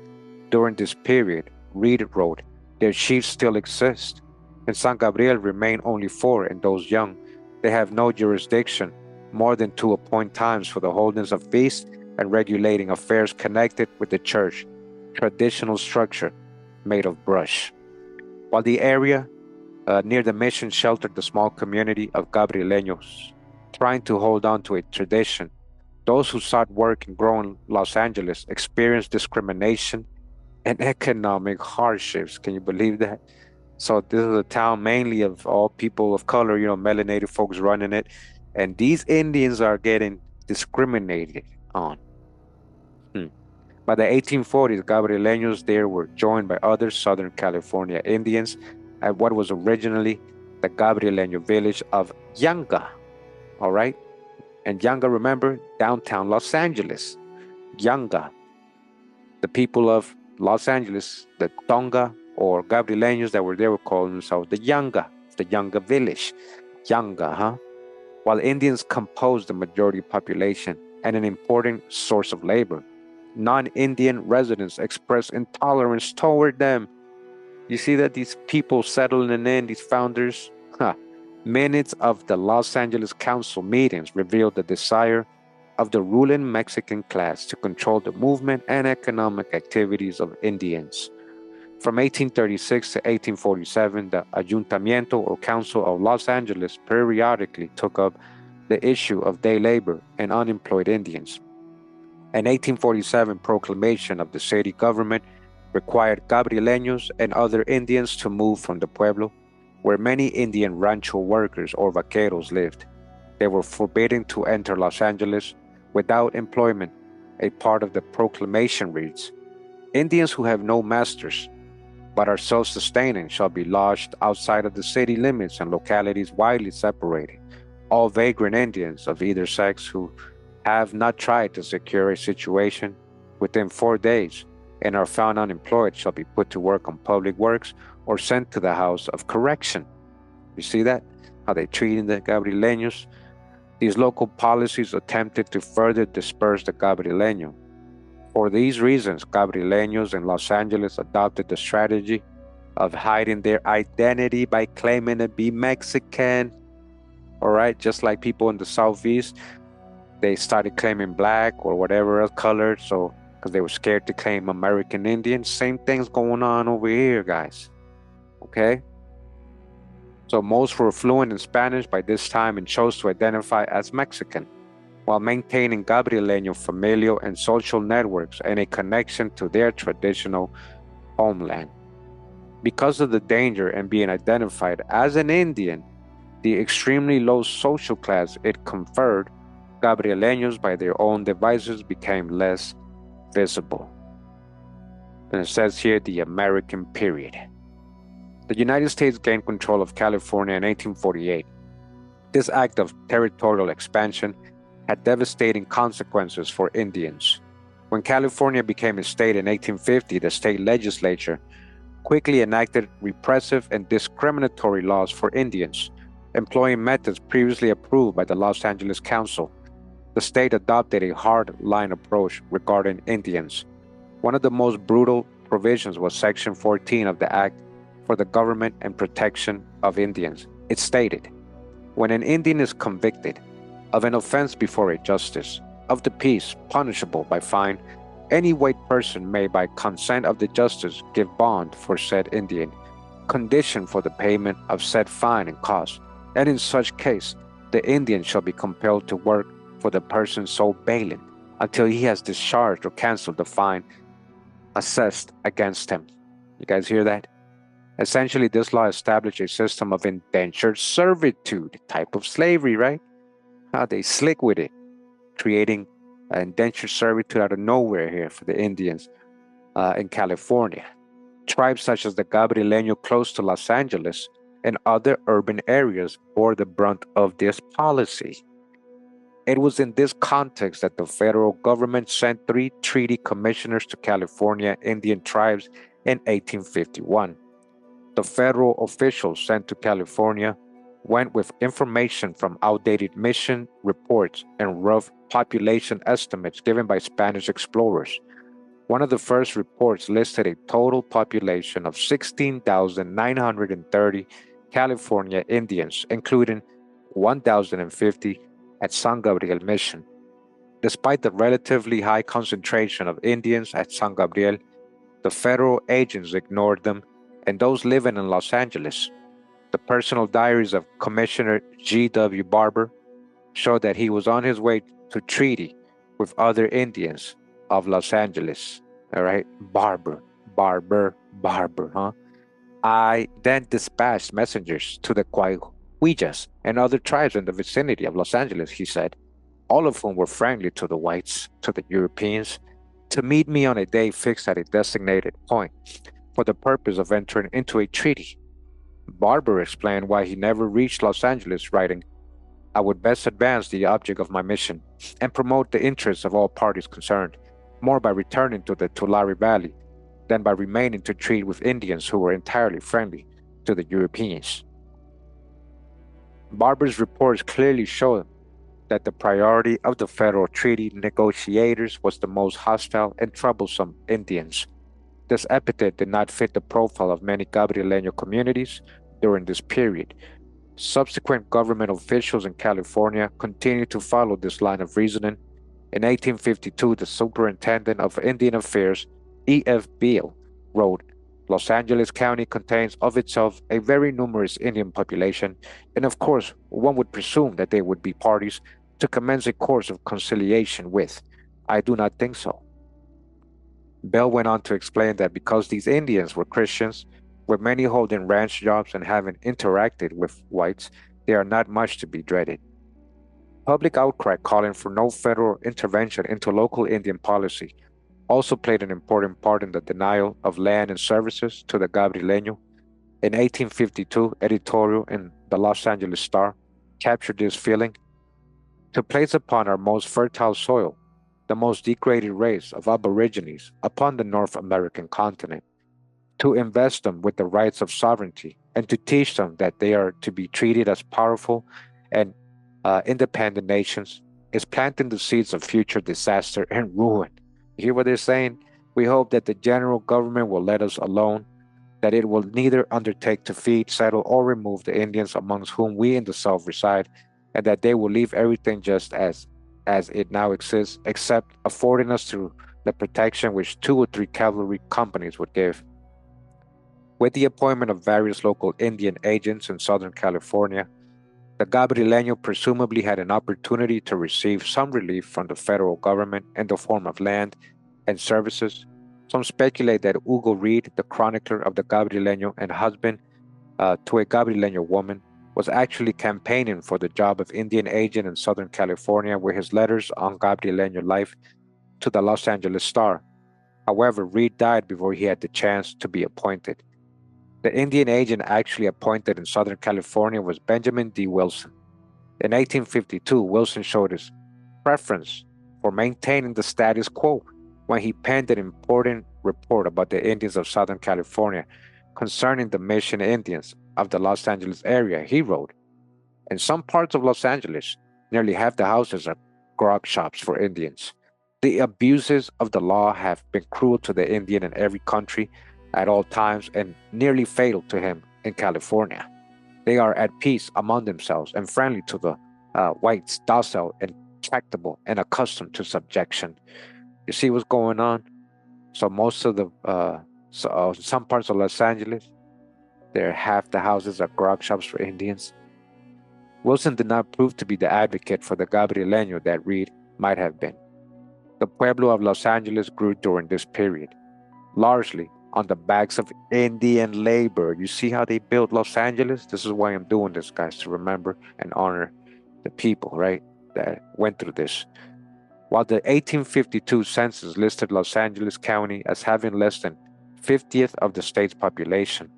During this period, Reed wrote, "Their chiefs still exist. In San Gabriel remain only 4, and those young. They have no jurisdiction more than to appoint times for the holdings of feasts and regulating affairs connected with the church, traditional structure made of brush." While the area near the mission sheltered the small community of Gabrielenos, trying to hold on to a tradition, those who sought work in growing Los Angeles experienced discrimination and economic hardships. Can you believe that? So this is a town mainly of all people of color, melanated folks running it. And these Indians are getting discriminated on. By the 1840s, Gabrielenos there were joined by other Southern California Indians at what was originally the Gabrieleno village of Yaanga. All right? And Yaanga, remember, downtown Los Angeles. Yaanga. The people of Los Angeles, the Tongva or Gabrielenos that were there were calling themselves the Yaanga village. Yaanga, huh? While Indians composed the majority population and an important source of labor, non-Indian residents expressed intolerance toward them. You see that these people settling in, these founders? Minutes of the Los Angeles Council meetings revealed the desire of the ruling Mexican class to control the movement and economic activities of Indians. From 1836 to 1847, the Ayuntamiento or Council of Los Angeles periodically took up the issue of day labor and unemployed Indians. An 1847 proclamation of the city government required Gabrielenos and other Indians to move from the pueblo, where many Indian rancho workers or vaqueros lived. They were forbidden to enter Los Angeles without employment. A part of the proclamation reads, "Indians who have no masters but are self-sustaining shall be lodged outside of the city limits in localities widely separated. All vagrant Indians of either sex who have not tried to secure a situation within 4 days and are found unemployed shall be put to work on public works or sent to the house of correction." You see that? How they treated the Gabrielenos? These local policies attempted to further disperse the Gabrieleno. For these reasons, Gabrielenos in Los Angeles adopted the strategy of hiding their identity by claiming to be Mexican. All right, just like people in the Southeast, they started claiming black or whatever else color, so because they were scared to claim American Indian. Same thing's going on over here, guys. Okay? So most were fluent in Spanish by this time and chose to identify as Mexican, while maintaining Gabrieleno familial and social networks and a connection to their traditional homeland. Because of the danger in being identified as an Indian, The extremely low social class it conferred, Gabrielenos by their own devices became less visible. And it says here the American period. The United States gained control of California in 1848. This act of territorial expansion had devastating consequences for Indians. When California became a state in 1850, the state legislature quickly enacted repressive and discriminatory laws for Indians, employing methods previously approved by the Los Angeles Council. The state adopted a hard-line approach regarding Indians. One of the most brutal provisions was Section 14 of the Act for the Government and Protection of Indians. It stated, "When an Indian is convicted of an offense before a justice of the peace punishable by fine, any white person may by consent of the justice give bond for said Indian, condition for the payment of said fine and cost, and in such case the Indian shall be compelled to work for the person so bailing until he has discharged or canceled the fine assessed against him." You guys hear that? Essentially, this law established a system of indentured servitude, type of slavery, right? How they slick with it, creating indentured servitude out of nowhere here for the Indians in California. Tribes such as the Gabrielino close to Los Angeles and other urban areas bore the brunt of this policy. It was in this context that the federal government sent 3 treaty commissioners to California Indian tribes in 1851. The federal officials sent to California went with information from outdated mission reports and rough population estimates given by Spanish explorers. One of the first reports listed a total population of 16,930 California Indians, including 1,050 at San Gabriel Mission. Despite the relatively high concentration of Indians at San Gabriel, the federal agents ignored them and those living in Los Angeles. The personal diaries of Commissioner G.W. Barber show that he was on his way to treaty with other Indians of Los Angeles. All right, Barber, huh? I then dispatched messengers to the Quahuillas and other tribes in the vicinity of Los Angeles, he said, all of whom were friendly to the whites, to the Europeans, to meet me on a day fixed at a designated point for the purpose of entering into a treaty. Barber explained why he never reached Los Angeles, writing, "I would best advance the object of my mission and promote the interests of all parties concerned, more by returning to the Tulare Valley than by remaining to treat with Indians who were entirely friendly to the Europeans." Barber's reports clearly show that the priority of the federal treaty negotiators was the most hostile and troublesome Indians. This epithet did not fit the profile of many Gabrielino communities during this period. Subsequent government officials in California continued to follow this line of reasoning. In 1852, the Superintendent of Indian Affairs, E.F. Beale, wrote, "Los Angeles County contains of itself a very numerous Indian population, and of course one would presume that they would be parties to commence a course of conciliation with. I do not think so." Bell went on to explain that because these Indians were Christians, with many holding ranch jobs and having interacted with whites, they are not much to be dreaded. Public outcry calling for no federal intervention into local Indian policy also played an important part in the denial of land and services to the Gabrielino. In 1852, editorial in the Los Angeles Star captured this feeling. "To place upon our most fertile soil the most degraded race of aborigines upon the North American continent, to invest them with the rights of sovereignty, and to teach them that they are to be treated as powerful and independent nations, is planting the seeds of future disaster and ruin." You hear what they're saying? "We hope that the general government will let us alone, that it will neither undertake to feed, settle, or remove the Indians amongst whom we in the South reside, and that they will leave everything just as it now exists, except affording us through the protection which 2 or 3 cavalry companies would give." With the appointment of various local Indian agents in Southern California, the Gabrielino presumably had an opportunity to receive some relief from the federal government in the form of land and services. Some speculate that Hugo Reed, the chronicler of the Gabrielino and husband to a Gabrielino woman, was actually campaigning for the job of Indian agent in Southern California with his letters on Gabrielino life to the Los Angeles Star. However, Reed died before he had the chance to be appointed. The Indian agent actually appointed in Southern California was Benjamin D. Wilson. In 1852, Wilson showed his preference for maintaining the status quo when he penned an important report about the Indians of Southern California concerning the Mission Indians of the Los Angeles area. He wrote, in some parts of Los Angeles, nearly half the houses are grog shops for Indians. The abuses of the law have been cruel to the Indian in every country at all times and nearly fatal to him in California. They are at peace among themselves and friendly to the whites, docile and tractable and accustomed to subjection. You see what's going on? So most of the some parts of Los Angeles, there half the houses are grog shops for Indians. Wilson did not prove to be the advocate for the Gabrielino that Reed might have been. The Pueblo of Los Angeles grew during this period, largely on the backs of Indian labor. You see how they built Los Angeles? This is why I'm doing this, guys, to remember and honor the people, right, that went through this. While the 1852 census listed Los Angeles County as having less than 50th of the state's population,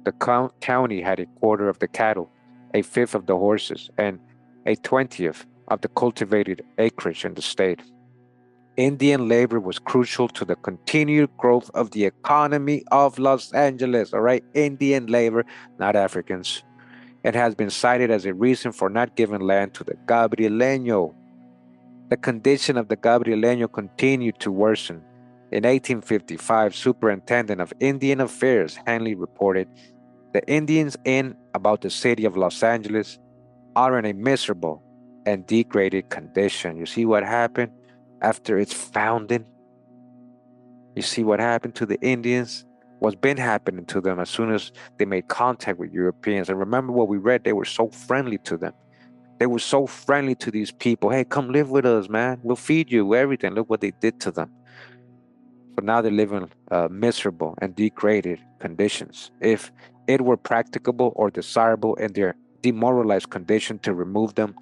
the county had a quarter of the cattle, a fifth of the horses, and a 20th of the cultivated acreage in the state. Indian labor was crucial to the continued growth of the economy of Los Angeles, all right? Indian labor, not Africans. It has been cited as a reason for not giving land to the Gabrielino. The condition of the Gabrielino continued to worsen. In 1855, Superintendent of Indian Affairs Hanley reported, the Indians in about the city of Los Angeles are in a miserable and degraded condition. You see what happened after its founding? You see what happened to the Indians? What's been happening to them as soon as they made contact with Europeans. And remember what we read, they were so friendly to them. They were so friendly to these people. Hey, come live with us, man. We'll feed you everything. Look what they did to them. So now they live in miserable and degraded conditions. If it were practicable or desirable in their demoralized condition to remove them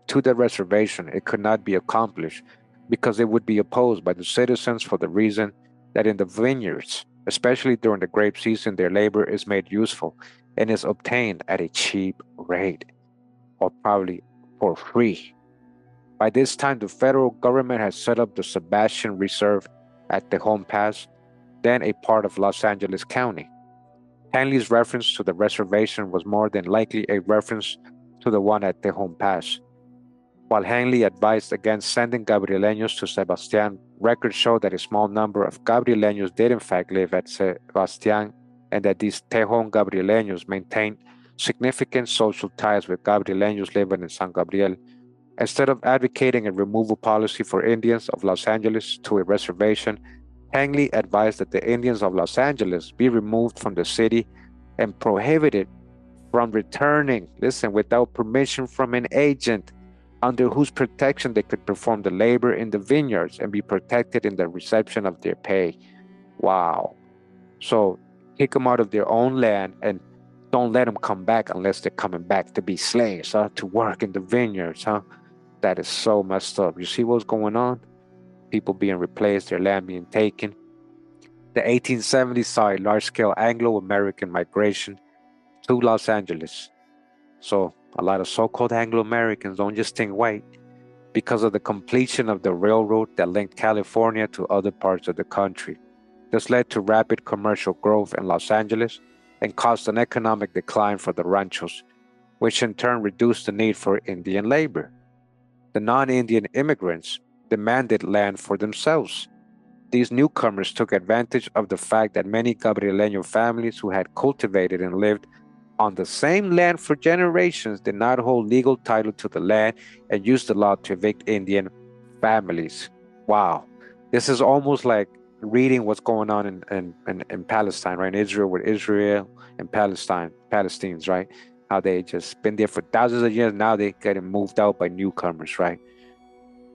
to the reservation, it could not be accomplished because it would be opposed by the citizens for the reason that in the vineyards, especially during the grape season, their labor is made useful and is obtained at a cheap rate, or probably for free. By this time, the federal government had set up the Sebastian Reserve at Tejon Pass, then a part of Los Angeles County. Hanley's reference to the reservation was more than likely a reference to the one at Tejon Pass. While Hanley advised against sending Gabrielenos to Sebastian, records show that a small number of Gabrielenos did in fact live at Sebastian and that these Tejon Gabrielenos maintained significant social ties with Gabrielenos living in San Gabriel. Instead of advocating a removal policy for Indians of Los Angeles to a reservation, Hanley advised that the Indians of Los Angeles be removed from the city and prohibited from returning, listen, without permission from an agent under whose protection they could perform the labor in the vineyards and be protected in the reception of their pay. Wow. So kick them out of their own land and don't let them come back unless they're coming back to be slaves, to work in the vineyards, That is so messed up. You see what's going on? People being replaced, their land being taken. The 1870s saw a large-scale Anglo-American migration to Los Angeles. So a lot of so-called Anglo-Americans, don't just think white, because of the completion of the railroad that linked California to other parts of the country. This led to rapid commercial growth in Los Angeles and caused an economic decline for the ranchos, which in turn reduced the need for Indian labor. The non-Indian immigrants demanded land for themselves. These newcomers took advantage of the fact that many Gabrielino families who had cultivated and lived on the same land for generations did not hold legal title to the land and used the law to evict Indian families. Wow. This is almost like reading what's going on in Palestine, right? In Israel with Israel and Palestinians, right? How they just been there for thousands of years. Now they getting moved out by newcomers, right?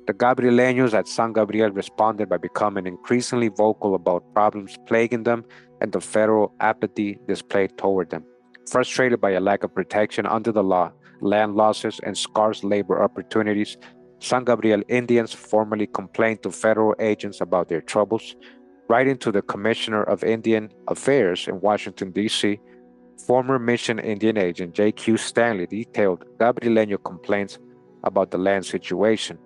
The Gabrielenos at San Gabriel responded by becoming increasingly vocal about problems plaguing them and the federal apathy displayed toward them. Frustrated by a lack of protection under the law, land losses, and scarce labor opportunities, San Gabriel Indians formally complained to federal agents about their troubles. Writing to the Commissioner of Indian Affairs in Washington, D.C., former Mission Indian agent J.Q. Stanley detailed Gabrielino complaints about the land situation.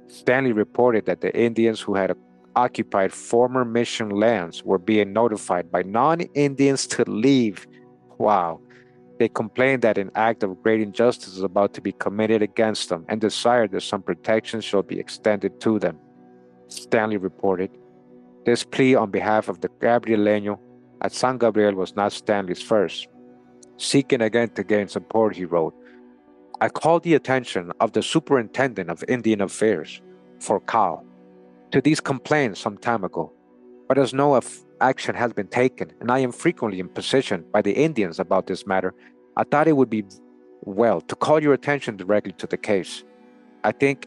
Stanley reported that the Indians who had occupied former mission lands were being notified by non-Indians to leave. Wow. They complained that an act of great injustice is about to be committed against them and desired that some protection should be extended to them. Stanley reported. This plea on behalf of the Gabrielino at San Gabriel was not Stanley's first. Seeking again to gain support, he wrote, I called the attention of the Superintendent of Indian Affairs, for Cal, to these complaints some time ago, but as no action has been taken, and I am frequently impositioned by the Indians about this matter, I thought it would be well to call your attention directly to the case. I think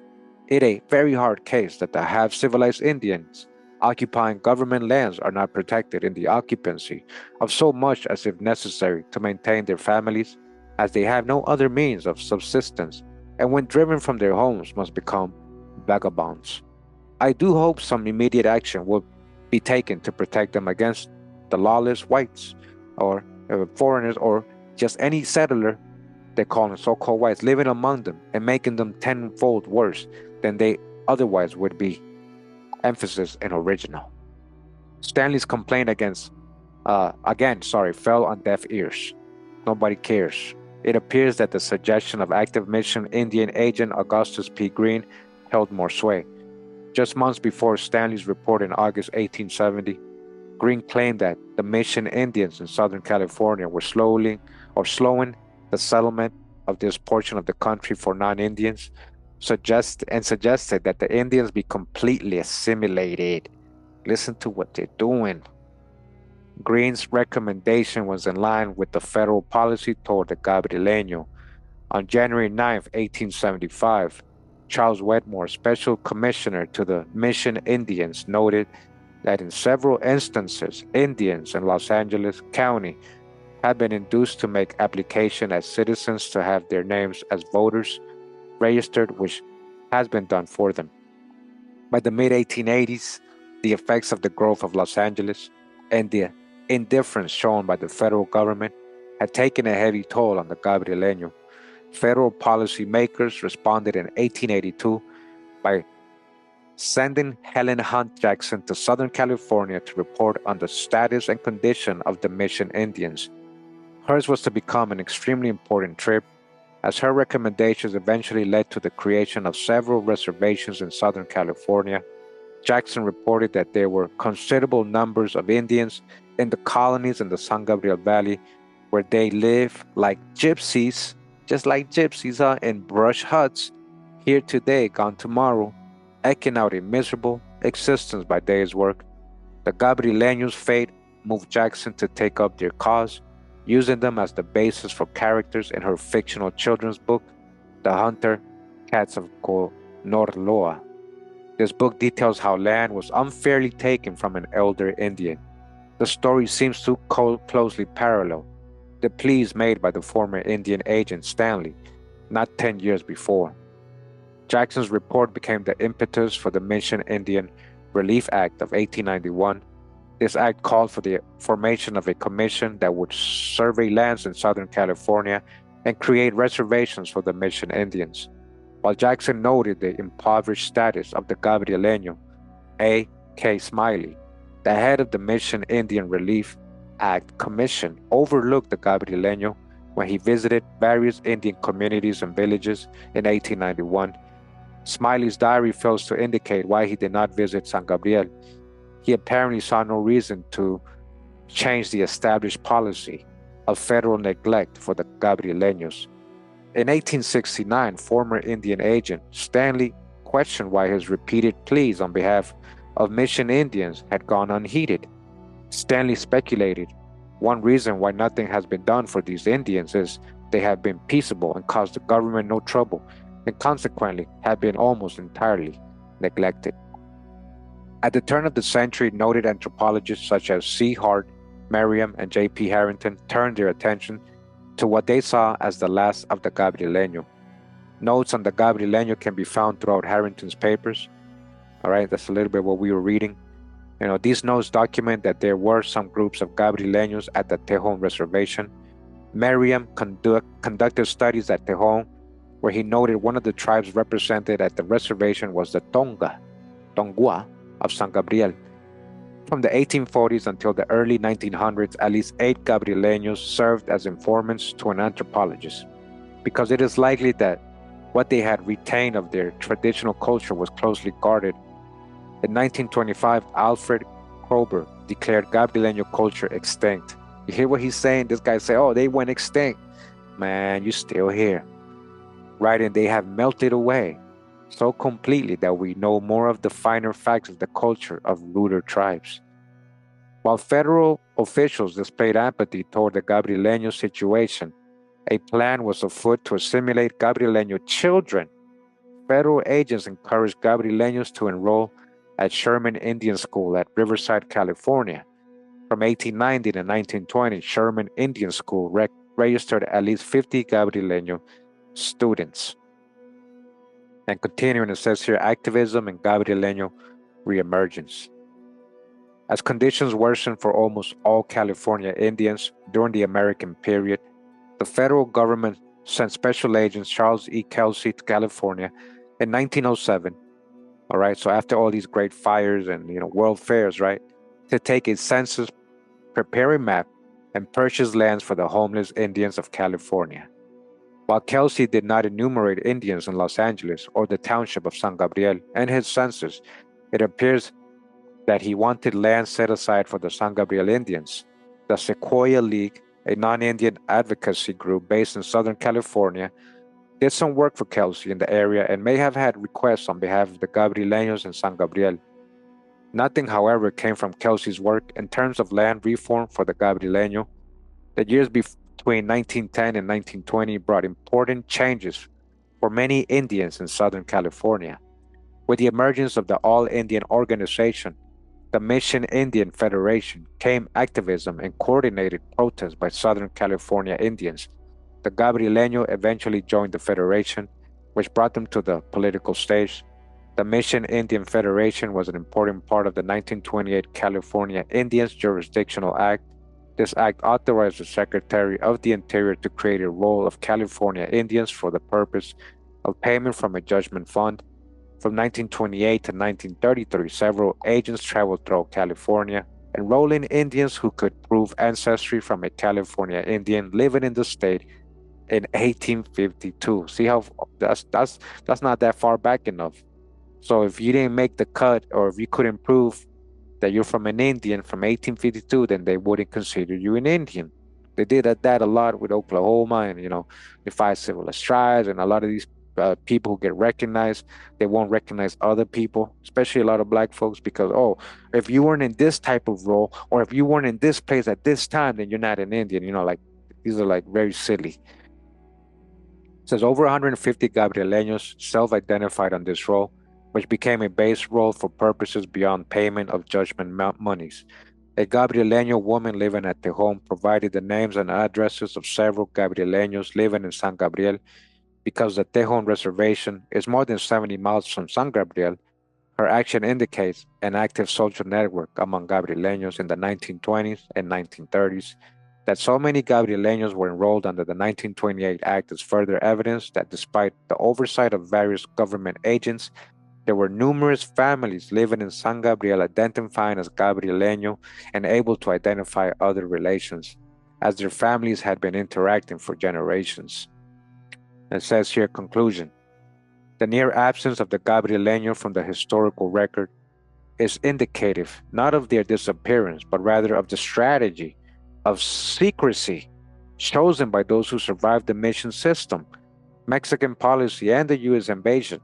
it a very hard case that the half civilized Indians occupying government lands are not protected in the occupancy of so much as if necessary to maintain their families, as they have no other means of subsistence, and when driven from their homes must become vagabonds. I do hope some immediate action will be taken to protect them against the lawless whites or foreigners or just any settler, they call them so-called whites, living among them and making them tenfold worse than they otherwise would be. Emphasis in original. Stanley's complaint fell on deaf ears. Nobody cares. It appears that the suggestion of active mission Indian agent Augustus P. Green held more sway. Just months before Stanley's report in August 1870, Green claimed that the mission Indians in Southern California were slowing the settlement of this portion of the country for non-Indians, suggested that the Indians be completely assimilated. Listen to what they're doing. Green's recommendation was in line with the federal policy toward the Gabrielino. On January 9, 1875, Charles Wedmore, special commissioner to the Mission Indians, noted that in several instances, Indians in Los Angeles County had been induced to make application as citizens to have their names as voters registered, which has been done for them. By the mid-1880s, the effects of the growth of Los Angeles and the indifference shown by the federal government had taken a heavy toll on the Gabrielino. Federal policy makers responded in 1882 by sending Helen Hunt Jackson to Southern California to report on the status and condition of the Mission Indians. Hers was to become an extremely important trip, as her recommendations eventually led to the creation of several reservations in Southern California. Jackson reported that there were considerable numbers of Indians in the colonies in the San Gabriel Valley, where they live like gypsies, just like gypsies in brush huts, here today, gone tomorrow, eking out a miserable existence by day's work. The Gabrielinos' fate moved Jackson to take up their cause, using them as the basis for characters in her fictional children's book, The Hunter Cats of Conorloa. This book details how land was unfairly taken from an elder Indian. The story seems to closely parallel the pleas made by the former Indian agent Stanley, not 10 years before. Jackson's report became the impetus for the Mission Indian Relief Act of 1891. This act called for the formation of a commission that would survey lands in Southern California and create reservations for the Mission Indians. While Jackson noted the impoverished status of the Gabrielino, A. K. Smiley, the head of the Mission Indian Relief Act Commission, overlooked the Gabrielino when he visited various Indian communities and villages in 1891. Smiley's diary fails to indicate why he did not visit San Gabriel. He apparently saw no reason to change the established policy of federal neglect for the Gabrielinos. In 1869, former Indian agent Stanley questioned why his repeated pleas on behalf of Mission Indians had gone unheeded. Stanley speculated one reason why nothing has been done for these Indians is they have been peaceable and caused the government no trouble, and consequently have been almost entirely neglected. At the turn of the century, noted anthropologists such as C. Hart, Merriam, and J. P. Harrington turned their attention to what they saw as the last of the Gabrielino. Notes on the Gabrielino can be found throughout Harrington's papers. All right, that's a little bit what we were reading. These notes document that there were some groups of Gabrielinos at the Tejon Reservation. Merriam conducted studies at Tejon, where he noted one of the tribes represented at the reservation was the Tongva of San Gabriel. From the 1840s until the early 1900s, at least 8 Gabrielinos served as informants to an anthropologist, because it is likely that what they had retained of their traditional culture was closely guarded. In 1925, Alfred Kroeber declared Gabrielino culture extinct. You hear what he's saying? This guy say, oh, they went extinct. Man, you're still here. Right, and they have melted away so completely that we know more of the finer facts of the culture of ruder tribes. While federal officials displayed apathy toward the Gabrielino situation, a plan was afoot to assimilate Gabrielino children. Federal agents encouraged Gabrielinos to enroll at Sherman Indian School at Riverside, California. From 1890 to 1920, Sherman Indian School registered at least 50 Gabrielino students. And continuing, it says here, activism and Gabrielino reemergence. As conditions worsened for almost all California Indians during the American period, the federal government sent special agent Charles E. Kelsey to California in 1907. All right, so after all these great fires and world fairs, right, to take a census, prepare a map, and purchase lands for the homeless Indians of California. While Kelsey did not enumerate Indians in Los Angeles or the township of San Gabriel in his census, it appears that he wanted land set aside for the San Gabriel Indians. The Sequoia League, a non-Indian advocacy group based in Southern California, did some work for Kelsey in the area and may have had requests on behalf of the Gabrielinos in San Gabriel. Nothing, however, came from Kelsey's work in terms of land reform for the Gabrielino. The years between 1910 and 1920 brought important changes for many Indians in Southern California. With the emergence of the All-Indian Organization, the Mission Indian Federation, came activism and coordinated protests by Southern California Indians. The Gabrielino eventually joined the Federation, which brought them to the political stage. The Mission Indian Federation was an important part of the 1928 California Indians Jurisdictional Act. This act authorized the Secretary of the Interior to create a roll of California Indians for the purpose of payment from a judgment fund. From 1928 to 1933, several agents traveled through California, enrolling Indians who could prove ancestry from a California Indian living in the state in 1852. See how that's not that far back enough. So if you didn't make the cut, or if you couldn't prove that you're from an Indian from 1852, then they wouldn't consider you an Indian. They did that a lot with Oklahoma and the 5 civilized tribes, and a lot of these people who get recognized, they won't recognize other people, especially a lot of black folks, because if you weren't in this type of role, or if you weren't in this place at this time, then you're not an Indian. Like these are like very silly. It says over 150 Gabrielinos self-identified on this role, which became a base role for purposes beyond payment of judgment monies. A Gabrielino woman living at the home provided the names and addresses of several Gabrielinos living in San Gabriel. Because the Tejon Reservation is more than 70 miles from San Gabriel, her action indicates an active social network among Gabrielinos in the 1920s and 1930s. That so many Gabrielinos were enrolled under the 1928 Act is further evidence that despite the oversight of various government agents, there were numerous families living in San Gabriel identifying as Gabrielino and able to identify other relations, as their families had been interacting for generations. It says here, conclusion. The near absence of the Gabrielino from the historical record is indicative not of their disappearance, but rather of the strategy of secrecy chosen by those who survived the mission system, Mexican policy, and the U.S. invasion.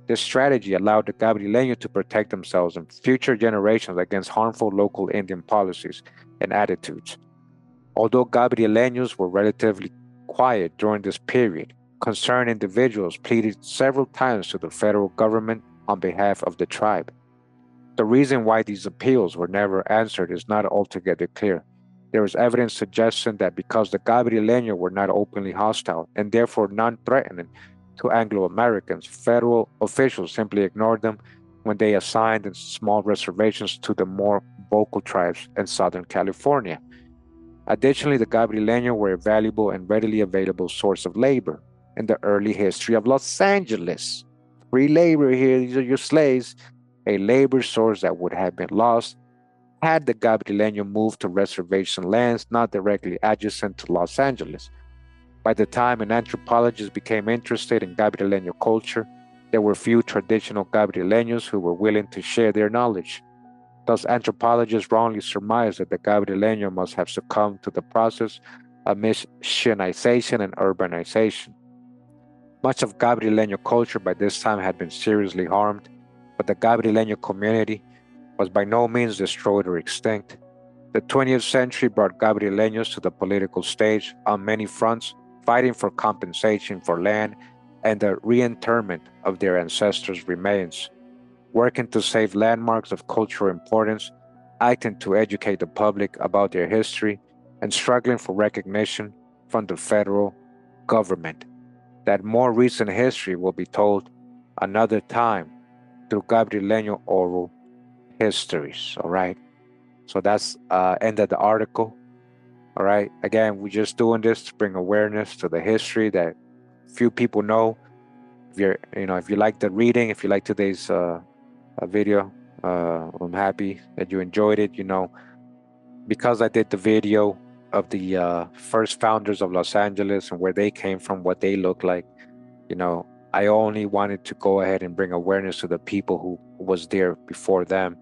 This strategy allowed the Gabrielino to protect themselves and future generations against harmful local Indian policies and attitudes. Although Gabrielinos were relatively quiet during this period, concerned individuals pleaded several times to the federal government on behalf of the tribe. The reason why these appeals were never answered is not altogether clear. There was evidence suggesting that because the Gabrielino were not openly hostile and therefore non-threatening to Anglo-Americans, federal officials simply ignored them when they assigned small reservations to the more vocal tribes in Southern California. Additionally, the Gabrielino were a valuable and readily available source of labor in the early history of Los Angeles. Free labor here, these are your slaves, a labor source that would have been lost had the Gabrielino moved to reservation lands not directly adjacent to Los Angeles. By the time an anthropologist became interested in Gabrielino culture, there were few traditional Gabrielenos who were willing to share their knowledge. Thus, anthropologists wrongly surmised that the Gabrielino must have succumbed to the process of missionization and urbanization. Much of Gabrielino culture by this time had been seriously harmed, but the Gabrielino community was by no means destroyed or extinct. The 20th century brought Gabrielenos to the political stage on many fronts, fighting for compensation for land and the reinterment of their ancestors' remains, working to save landmarks of cultural importance, acting to educate the public about their history, and struggling for recognition from the federal government. That more recent history will be told another time through Gabrielino oral histories. All right. So that's end of the article. All right. Again, we're just doing this to bring awareness to the history that few people know. If you like the reading, if you like today's video, I'm happy that you enjoyed it. Because I did the video of the first founders of Los Angeles and where they came from, what they look like. I only wanted to go ahead and bring awareness to the people who was there before them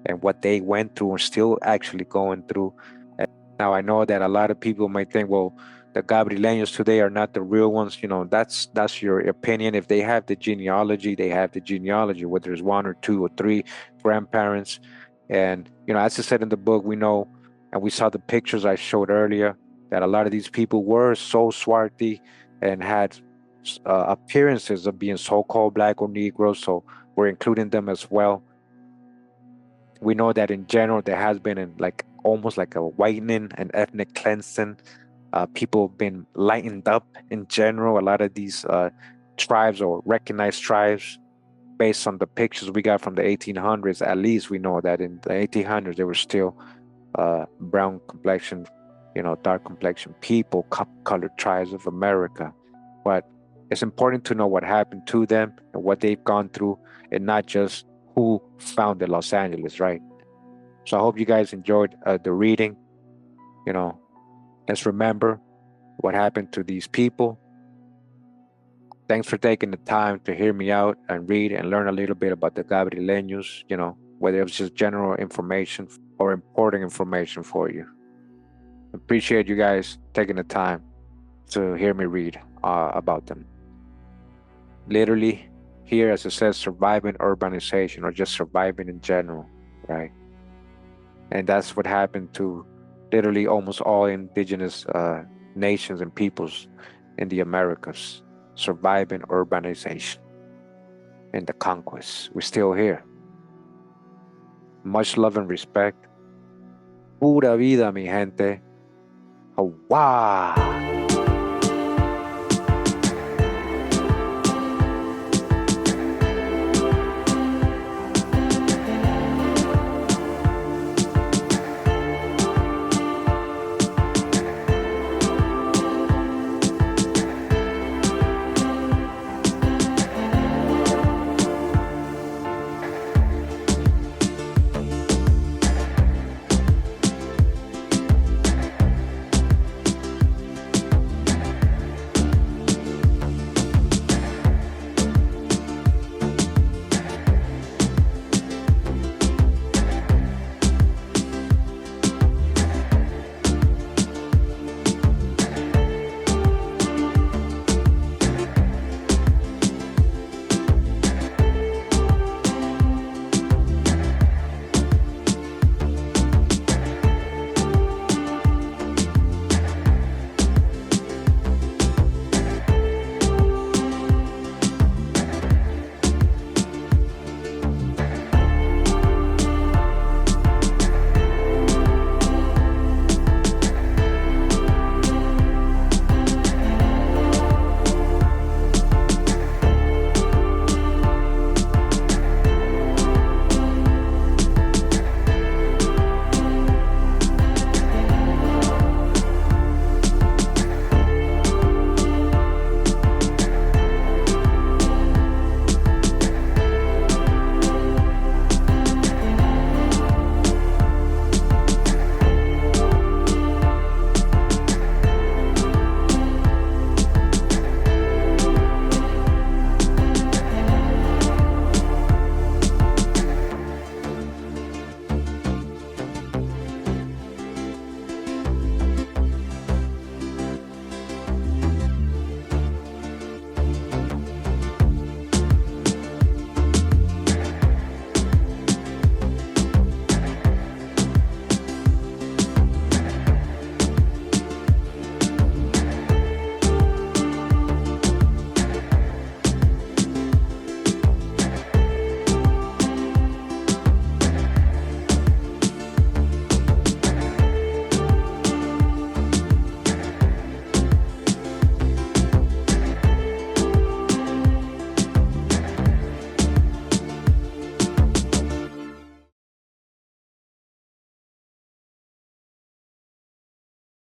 and what they went through and still actually going through. And now I know that a lot of people might think, well, the Gabrielenos today are not the real ones. That's your opinion. If they have the genealogy, they have the genealogy, whether it's one or two or three grandparents. And, as I said in the book, we know, and we saw the pictures I showed earlier, that a lot of these people were so swarthy and had appearances of being so-called Black or Negro. So we're including them as well. We know that in general there has been almost like a whitening and ethnic cleansing. People have been lightened up in general. A lot of these tribes or recognized tribes, based on the pictures we got from the 1800s, at least we know that in the 1800s there were still brown complexion, dark complexion people, colored tribes of America. But it's important to know what happened to them and what they've gone through, and not just who founded Los Angeles, right? So I hope you guys enjoyed the reading. Let's remember what happened to these people. Thanks for taking the time to hear me out and read and learn a little bit about the Gabrielenos, whether it was just general information or important information for you. Appreciate you guys taking the time to hear me read about them. Literally, here, as it says, surviving urbanization or just surviving in general, right? And that's what happened to literally almost all indigenous nations and peoples in the Americas, surviving urbanization and the conquest. We're still here. Much love and respect. Pura vida, mi gente. Hawa.